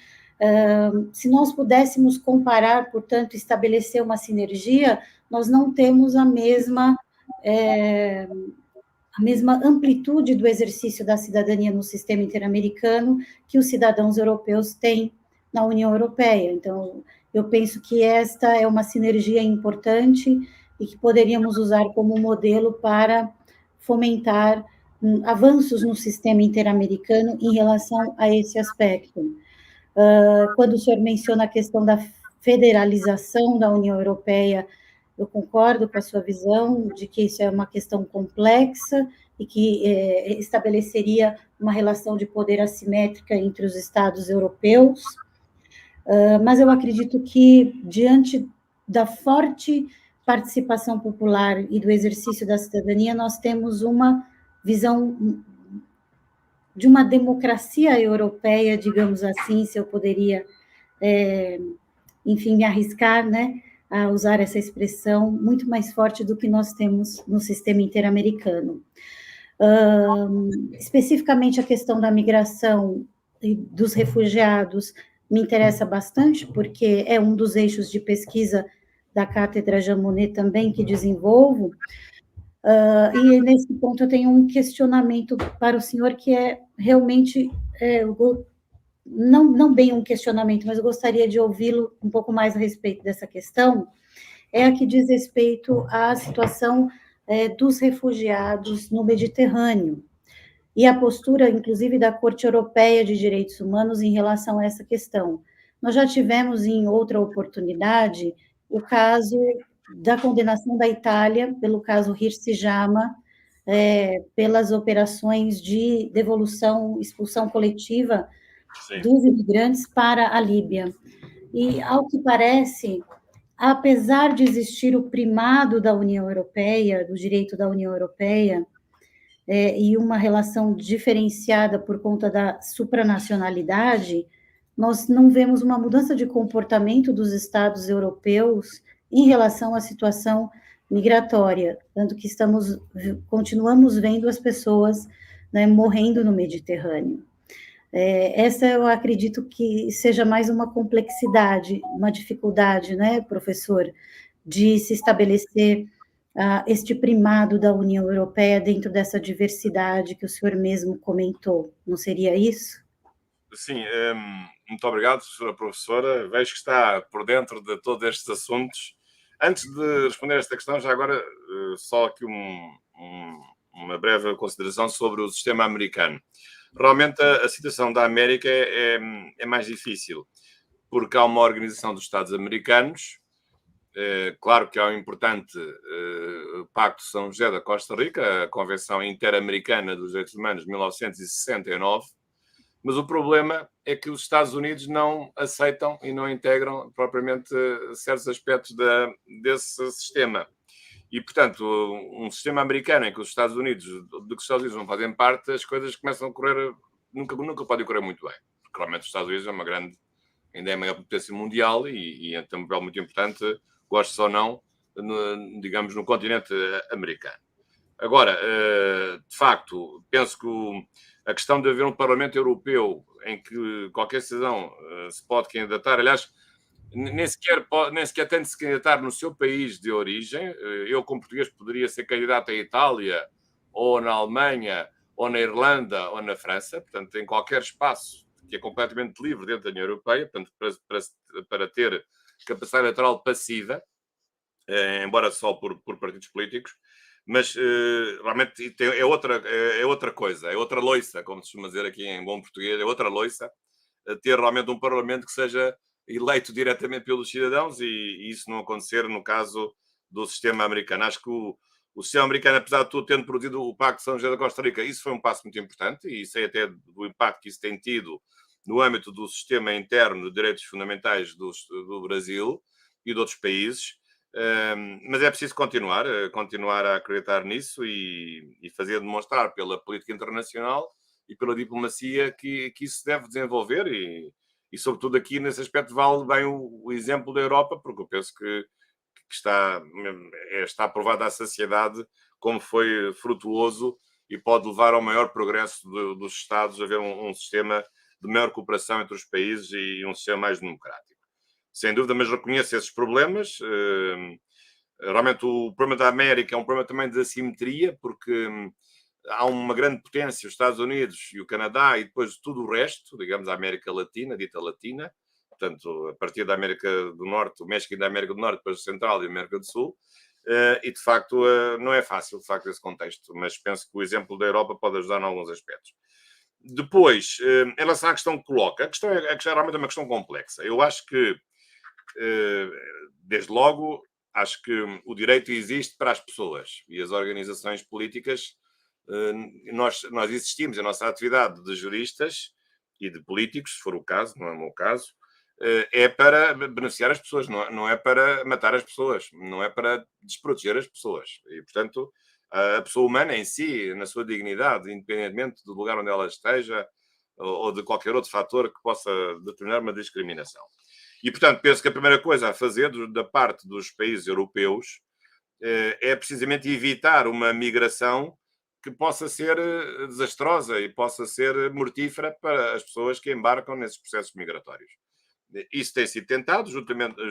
Se nós pudéssemos comparar, portanto, estabelecer uma sinergia, nós não temos a mesma amplitude do exercício da cidadania no sistema interamericano que os cidadãos europeus têm na União Europeia. Então, eu penso que esta é uma sinergia importante e que poderíamos usar como modelo para fomentar avanços no sistema interamericano em relação a esse aspecto. Quando o senhor menciona a questão da federalização da União Europeia, eu concordo com a sua visão de que isso é uma questão complexa e que estabeleceria uma relação de poder assimétrica entre os Estados europeus, mas eu acredito que, diante da forte participação popular e do exercício da cidadania, nós temos uma visão de uma democracia europeia, digamos assim, se eu poderia, enfim, me arriscar, né, a usar essa expressão, muito mais forte do que nós temos no sistema interamericano. Especificamente a questão da migração e dos refugiados me interessa bastante, porque é um dos eixos de pesquisa da Cátedra Jean Monnet também que desenvolvo, e nesse ponto eu tenho um questionamento para o senhor, que é realmente, não bem um questionamento, mas eu gostaria de ouvi-lo um pouco mais a respeito dessa questão, é a que diz respeito à situação dos refugiados no Mediterrâneo, e a postura, inclusive, da Corte Europeia de Direitos Humanos em relação a essa questão. Nós já tivemos, em outra oportunidade, o caso da condenação da Itália, pelo caso Hirsi Jama, pelas operações de devolução, expulsão coletiva dos imigrantes para a Líbia. E, ao que parece, apesar de existir o primado da União Europeia, do direito da União Europeia, e uma relação diferenciada por conta da supranacionalidade, nós não vemos uma mudança de comportamento dos Estados europeus em relação à situação migratória, tanto que continuamos vendo as pessoas, né, morrendo no Mediterrâneo. Essa eu acredito que seja mais uma complexidade, uma dificuldade, né, professor, de se estabelecer este primado da União Europeia dentro dessa diversidade que o senhor mesmo comentou. Não seria isso? Sim, muito obrigado, senhora professora. Vejo que está por dentro de todos estes assuntos. Antes de responder a esta questão, já agora, só aqui uma breve consideração sobre o sistema americano. Realmente, a situação da América é mais difícil, porque há uma organização dos Estados americanos. Claro que há um importante Pacto de São José da Costa Rica, a Convenção Interamericana dos Direitos Humanos de 1969, mas o problema é que os Estados Unidos não aceitam e não integram propriamente certos aspectos desse sistema. E, portanto, um sistema americano em que os Estados Unidos, não fazem parte, as coisas começam a correr, nunca podem correr muito bem. Porque, realmente, os Estados Unidos ainda é a maior potência mundial e é também um papel muito importante, goste ou não, digamos, no continente americano. Agora, de facto, penso que a questão de haver um Parlamento Europeu em que qualquer cidadão se pode candidatar, aliás, nem sequer tem de se candidatar no seu país de origem. Eu, como português, poderia ser candidato à Itália, ou na Alemanha, ou na Irlanda, ou na França, portanto, em qualquer espaço que é completamente livre dentro da União Europeia, portanto, para ter capacidade eleitoral passiva, embora só por partidos políticos, mas realmente é outra coisa, é outra loiça, como se costuma dizer aqui em bom português, é outra loiça ter realmente um Parlamento que seja eleito diretamente pelos cidadãos e isso não acontecer no caso do sistema americano. Acho que o sistema americano, apesar de tudo, tendo produzido o Pacto de São José da Costa Rica, isso foi um passo muito importante e sei até do impacto que isso tem tido no âmbito do sistema interno de direitos fundamentais do Brasil e de outros países. Mas é preciso continuar a acreditar nisso e fazer demonstrar pela política internacional e pela diplomacia que isso se deve desenvolver e, sobretudo, aqui nesse aspecto vale bem o exemplo da Europa, porque eu penso que está provado à saciedade como foi frutuoso e pode levar ao maior progresso dos Estados, a haver um sistema de maior cooperação entre os países e um sistema mais democrático. Sem dúvida, mas reconheço esses problemas. Realmente o problema da América é um problema também de assimetria, porque há uma grande potência, os Estados Unidos e o Canadá, e depois tudo o resto, digamos a América Latina, dita Latina, portanto, a partir da América do Norte, o México e da América do Norte, depois o Central e a América do Sul, e de facto não é fácil, de facto, esse contexto, mas penso que o exemplo da Europa pode ajudar em alguns aspectos. Depois, em relação à questão que coloca, a questão é realmente uma questão complexa. Eu acho que, desde logo, acho que o direito existe para as pessoas e as organizações políticas, nós existimos, a nossa atividade de juristas e de políticos, se for o caso, não é o meu caso, é para beneficiar as pessoas, não é para matar as pessoas, não é para desproteger as pessoas. E, portanto, a pessoa humana em si, na sua dignidade, independentemente do lugar onde ela esteja ou de qualquer outro fator que possa determinar uma discriminação. E, portanto, penso que a primeira coisa a fazer da parte dos países europeus é precisamente evitar uma migração que possa ser desastrosa e possa ser mortífera para as pessoas que embarcam nesses processos migratórios. Isso tem sido tentado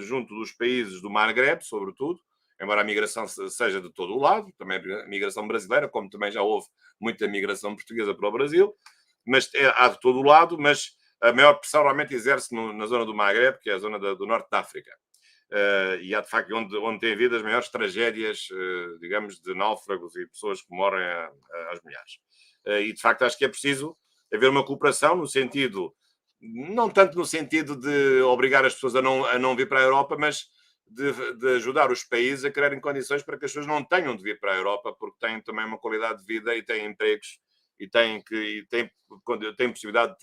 junto dos países do Maghreb, sobretudo, embora a migração seja de todo o lado, também a migração brasileira, como também já houve muita migração portuguesa para o Brasil, mas há de todo o lado, mas a maior pressão realmente exerce na zona do Maghreb, que é a zona do norte da África. E há de facto onde tem havido as maiores tragédias, digamos, de náufragos e pessoas que morrem às milhares. E de facto acho que é preciso haver uma cooperação no sentido, não tanto no sentido de obrigar as pessoas a não vir para a Europa, mas de ajudar os países a criarem condições para que as pessoas não tenham de vir para a Europa, porque têm também uma qualidade de vida e têm empregos e têm possibilidade de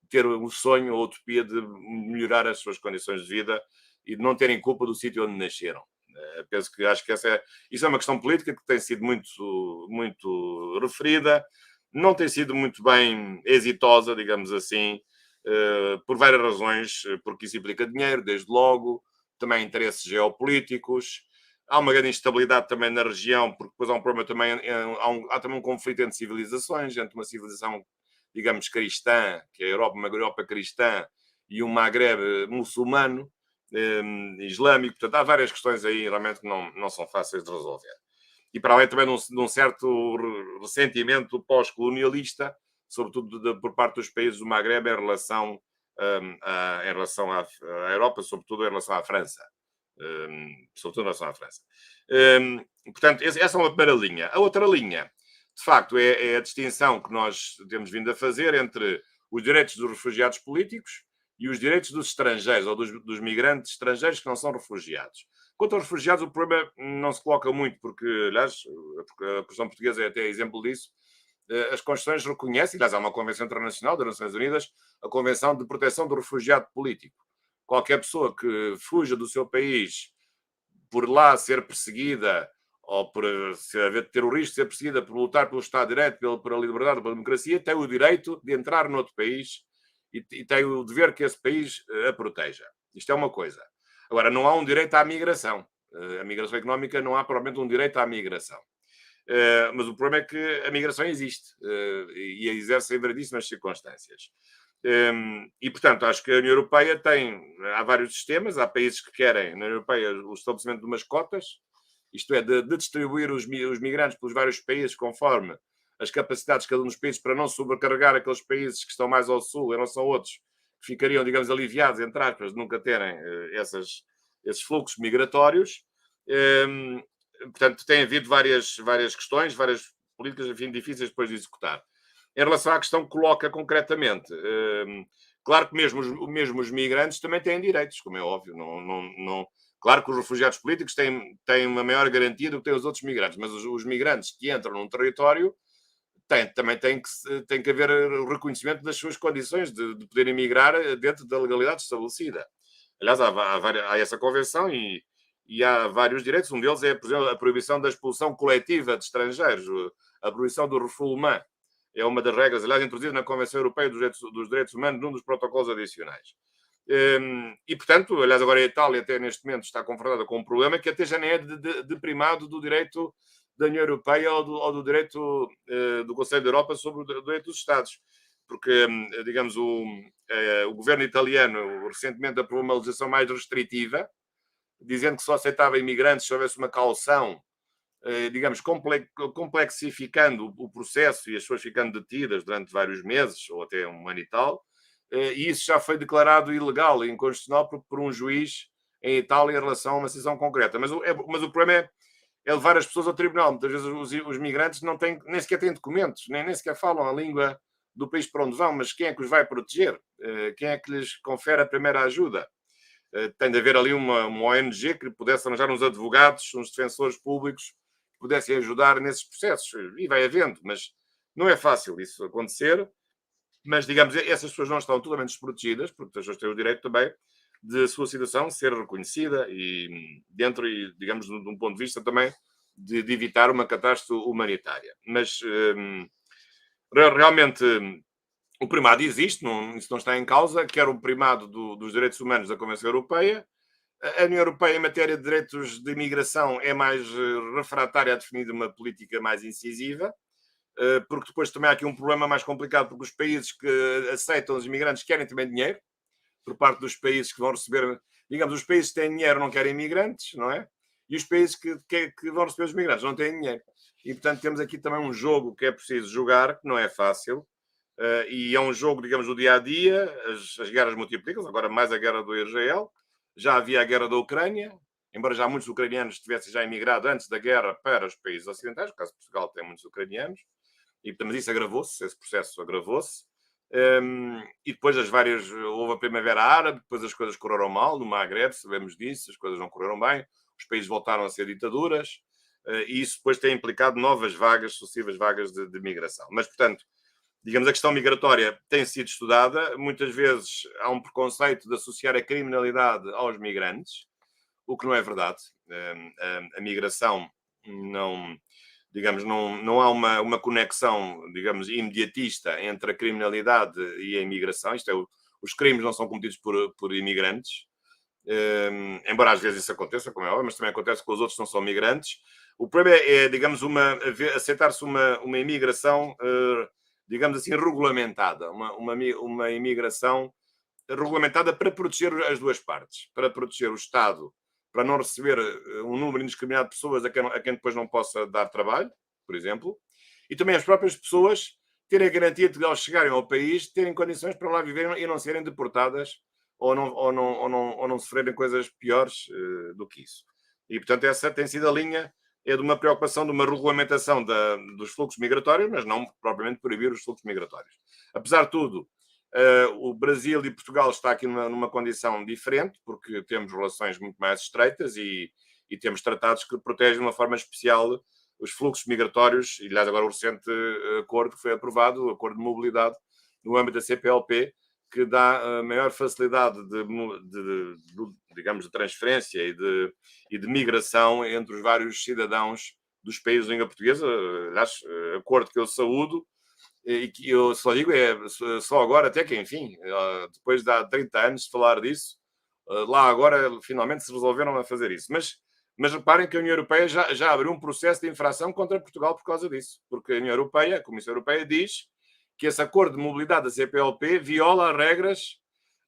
ter um sonho ou utopia de melhorar as suas condições de vida e de não terem culpa do sítio onde nasceram. Penso que acho que isso é uma questão política que tem sido muito referida, não tem sido muito bem exitosa, digamos assim, por várias razões, porque isso implica dinheiro, desde logo, também interesses geopolíticos, há uma grande instabilidade também na região, porque depois há um problema também, há também um conflito entre civilizações, entre uma civilização, digamos, cristã, que é a Europa, uma Europa cristã, e um Maghreb muçulmano, islâmico. Portanto, há várias questões aí realmente que não são fáceis de resolver. E para além também de um certo ressentimento pós-colonialista, sobretudo por parte dos países do Maghreb em relação à Europa, sobretudo em relação à França. Sobretudo em relação à França. Portanto, essa é uma primeira linha. A outra linha, de facto, é a distinção que nós temos vindo a fazer entre os direitos dos refugiados políticos e os direitos dos estrangeiros, ou dos migrantes estrangeiros que não são refugiados. Quanto aos refugiados, o problema não se coloca muito, porque, aliás, a Constituição Portuguesa é até exemplo disso. As Constituições reconhecem, aliás, há uma Convenção Internacional das Nações Unidas, a Convenção de Proteção do Refugiado Político. Qualquer pessoa que fuja do seu país por lá ser perseguida ou por haver terroristas, ser perseguida por lutar pelo Estado de Direito, pela liberdade, pela democracia, tem o direito de entrar noutro país e tem o dever que esse país a proteja. Isto é uma coisa. Agora, não há um direito à migração. A migração económica não há provavelmente um direito à migração. Mas o problema é que a migração existe e exerce em variedíssimas circunstâncias. E, portanto, acho que a União Europeia há vários sistemas, há países que querem, na União Europeia, o estabelecimento de umas cotas, isto é, de distribuir os migrantes pelos vários países conforme as capacidades de cada um dos países para não sobrecarregar aqueles países que estão mais ao sul em relação a outros, que ficariam, digamos, aliviados, entre aspas, de nunca terem esses fluxos migratórios. Portanto, tem havido várias questões, várias políticas, enfim, difíceis depois de executar. Em relação à questão que coloca concretamente, Claro que mesmo os migrantes também têm direitos, como é óbvio. Claro que os refugiados políticos têm uma maior garantia do que têm os outros migrantes, mas os migrantes que entram num território também tem que haver o reconhecimento das suas condições de poderem migrar dentro da legalidade estabelecida. Aliás, há essa convenção e há vários direitos. Um deles é, por exemplo, a proibição da expulsão coletiva de estrangeiros, a proibição do refoulement. É uma das regras, aliás, introduzida na Convenção Europeia dos Direitos Humanos, num dos protocolos adicionais. E, portanto, aliás, agora a Itália até neste momento está confrontada com um problema que até já nem é de primado do direito da União Europeia ou do direito do Conselho da Europa sobre o direito dos Estados. Porque, digamos, o governo italiano recentemente aprovou uma legislação mais restritiva, dizendo que só aceitava imigrantes se houvesse uma caução, digamos, complexificando o processo e as pessoas ficando detidas durante vários meses ou até um ano e tal. E isso já foi declarado ilegal e inconstitucional por um juiz em Itália em relação a uma situação concreta. Mas o problema é levar as pessoas ao tribunal. Muitas vezes os migrantes nem sequer têm documentos, nem sequer falam a língua do país para onde vão, mas quem é que os vai proteger? Quem é que lhes confere a primeira ajuda? Tem de haver ali uma ONG que pudesse arranjar uns advogados, uns defensores públicos que pudessem ajudar nesses processos. E vai havendo, mas não é fácil isso acontecer. Mas, digamos, essas pessoas não estão totalmente desprotegidas, porque as pessoas têm o direito também de a sua situação ser reconhecida e dentro, digamos, de um ponto de vista também de evitar uma catástrofe humanitária. Mas, realmente, o primado existe, isso não está em causa, quer o primado dos direitos humanos da Convenção Europeia. A União Europeia, em matéria de direitos de imigração, é mais refratária a definir uma política mais incisiva, porque depois também há aqui um problema mais complicado, porque os países que aceitam os imigrantes querem também dinheiro, por parte dos países que vão receber, digamos, os países que têm dinheiro não querem imigrantes, não é? E os países que vão receber os imigrantes não têm dinheiro. E, portanto, temos aqui também um jogo que é preciso jogar, que não é fácil, e é um jogo, digamos, do dia-a-dia, as guerras multiplicam-se, agora mais a guerra do Israel, já havia a guerra da Ucrânia, embora já muitos ucranianos tivessem já emigrado antes da guerra para os países ocidentais, no caso de Portugal tem muitos ucranianos, mas isso agravou-se, esse processo agravou-se. E depois houve a Primavera Árabe, depois as coisas correram mal no Maghreb, sabemos disso, as coisas não correram bem, os países voltaram a ser ditaduras, e isso depois tem implicado novas vagas, sucessivas vagas de migração. Mas, portanto, digamos, a questão migratória tem sido estudada, muitas vezes há um preconceito de associar a criminalidade aos migrantes, o que não é verdade. A migração não, digamos, não há uma conexão, digamos, imediatista entre a criminalidade e a imigração. Os crimes não são cometidos por imigrantes, embora às vezes isso aconteça, como é óbvio, mas também acontece com os outros que não são migrantes. O problema é, digamos, aceitar-se uma imigração, digamos assim, regulamentada, uma imigração regulamentada para proteger as duas partes, para proteger o Estado, para não receber um número indiscriminado de pessoas a quem depois não possa dar trabalho, por exemplo, e também as próprias pessoas terem a garantia de, ao chegarem ao país, terem condições para lá viverem e não serem deportadas ou não sofrerem coisas piores do que isso. E, portanto, essa tem sido a linha, é de uma preocupação, de uma regulamentação dos fluxos migratórios, mas não propriamente proibir os fluxos migratórios. Apesar de tudo, o Brasil e Portugal está aqui numa condição diferente, porque temos relações muito mais estreitas e temos tratados que protegem de uma forma especial os fluxos migratórios. E, aliás, agora o recente acordo que foi aprovado, o acordo de mobilidade no âmbito da CPLP, que dá maior facilidade digamos, de transferência e de migração entre os vários cidadãos dos países de língua portuguesa. Aliás, acordo que eu saúdo, e que eu só digo só agora, até que, enfim, depois de há 30 anos de falar disso, lá agora finalmente se resolveram a fazer isso. Mas reparem que a União Europeia já abriu um processo de infração contra Portugal por causa disso, porque a União Europeia, a Comissão Europeia, diz que esse acordo de mobilidade da CPLP viola as regras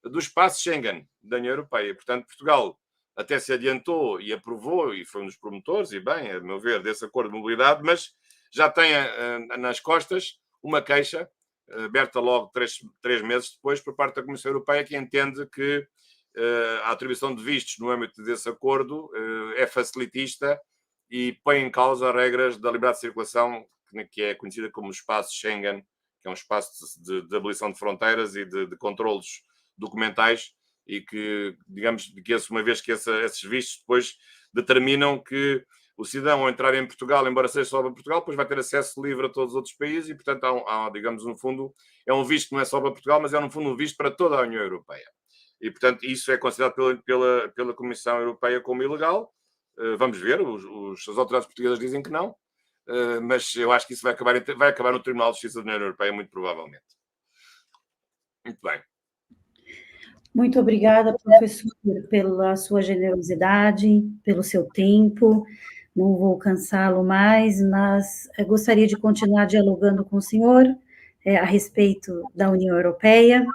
do espaço Schengen da União Europeia. Portanto, Portugal até se adiantou e aprovou, e foi um dos promotores, e bem, a meu ver, desse acordo de mobilidade, mas já tem nas costas uma queixa, aberta logo 3 meses depois, por parte da Comissão Europeia, que entende que a atribuição de vistos no âmbito desse acordo é facilitista e põe em causa as regras da liberdade de circulação, que é conhecida como espaço Schengen que é um espaço de abolição de fronteiras e de controlos documentais, e que, digamos, que uma vez que esses vistos depois determinam que o cidadão, ao entrar em Portugal, embora seja só para Portugal, depois vai ter acesso livre a todos os outros países e, portanto, digamos, no fundo, é um visto que não é só para Portugal, mas é, no fundo, um visto para toda a União Europeia. E, portanto, isso é considerado pela Comissão Europeia como ilegal. Vamos ver, as autoridades portuguesas dizem que não, mas eu acho que isso vai acabar no Tribunal de Justiça da União Europeia, muito provavelmente. Muito bem. Muito obrigada, professor, pela sua generosidade, pelo seu tempo. Não vou cansá-lo mais, mas gostaria de continuar dialogando com o senhor a respeito da União Europeia.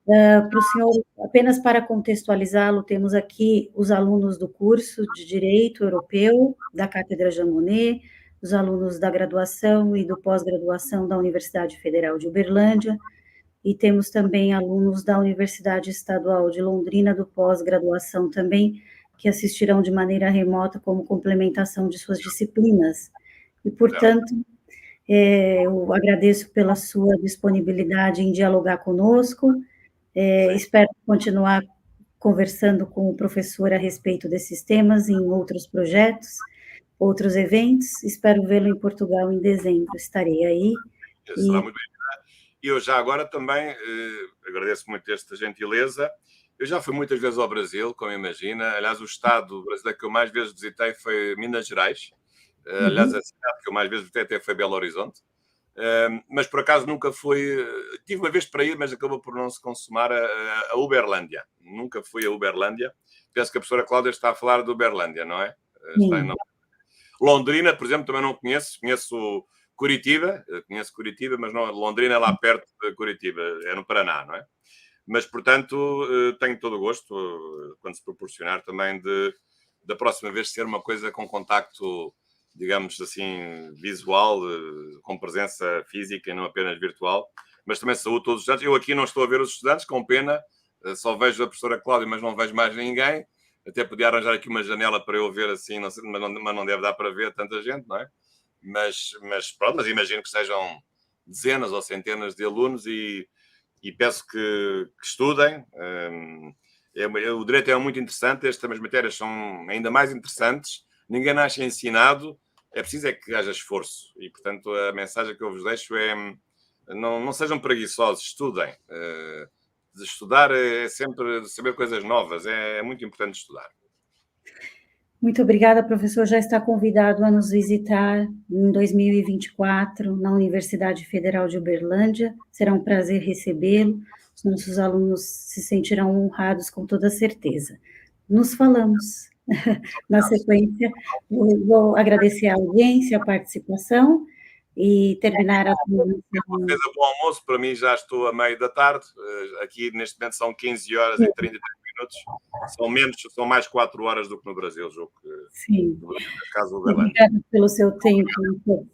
Para o senhor, apenas para contextualizá-lo, temos aqui os alunos do curso de Direito Europeu da Cátedra Jean Monnet, os alunos da graduação e do pós-graduação da Universidade Federal de Uberlândia, e temos também alunos da Universidade Estadual de Londrina, do pós-graduação também, que assistirão de maneira remota como complementação de suas disciplinas. E, portanto, eu agradeço pela sua disponibilidade em dialogar conosco, espero continuar conversando com o professor a respeito desses temas em outros projetos, outros eventos, espero vê-lo em Portugal em dezembro, estarei aí. Será muito bem. E eu já agora também agradeço muito esta gentileza. Eu já fui muitas vezes ao Brasil, como imagina. Aliás, o estado brasileiro que eu mais vezes visitei foi Minas Gerais. Aliás, a cidade que eu mais vezes visitei até foi Belo Horizonte. Mas por acaso nunca fui. Tive uma vez para ir, mas acabou por não se consumar a Uberlândia. Nunca fui a Uberlândia. Penso que a professora Cláudia está a falar de Uberlândia, não é? Londrina, por exemplo, também não conheço. Conheço Curitiba, mas não, Londrina é lá perto de Curitiba, é no Paraná, não é? Mas, portanto, tenho todo o gosto, quando se proporcionar, também da próxima vez ser uma coisa com contacto, digamos assim, visual, com presença física e não apenas virtual, mas também saúdo todos os estudantes. Eu aqui não estou a ver os estudantes, com pena, só vejo a professora Cláudia, mas não vejo mais ninguém. Até podia arranjar aqui uma janela para eu ver assim, não sei, mas não deve dar para ver tanta gente, não é? Mas pronto, mas imagino que sejam dezenas ou centenas de alunos e peço que estudem. O direito é muito interessante, estas matérias são ainda mais interessantes. Ninguém nasce ensinado, é preciso que haja esforço. E, portanto, a mensagem que eu vos deixo é não sejam preguiçosos, estudem. Estudar é sempre saber coisas novas, é muito importante estudar. Muito obrigada, professor. Já está convidado a nos visitar em 2024 na Universidade Federal de Uberlândia. Será um prazer recebê-lo. Os nossos alunos se sentirão honrados com toda certeza. Nos falamos. Na sequência, vou agradecer a audiência, a participação e terminar a transmissão. Bom almoço, para mim já estou a meio da tarde. Aqui neste momento são 15 horas e 33 minutos. São mais 4 horas do que no Brasil, julgo que. Sim. Obrigada pelo seu tempo.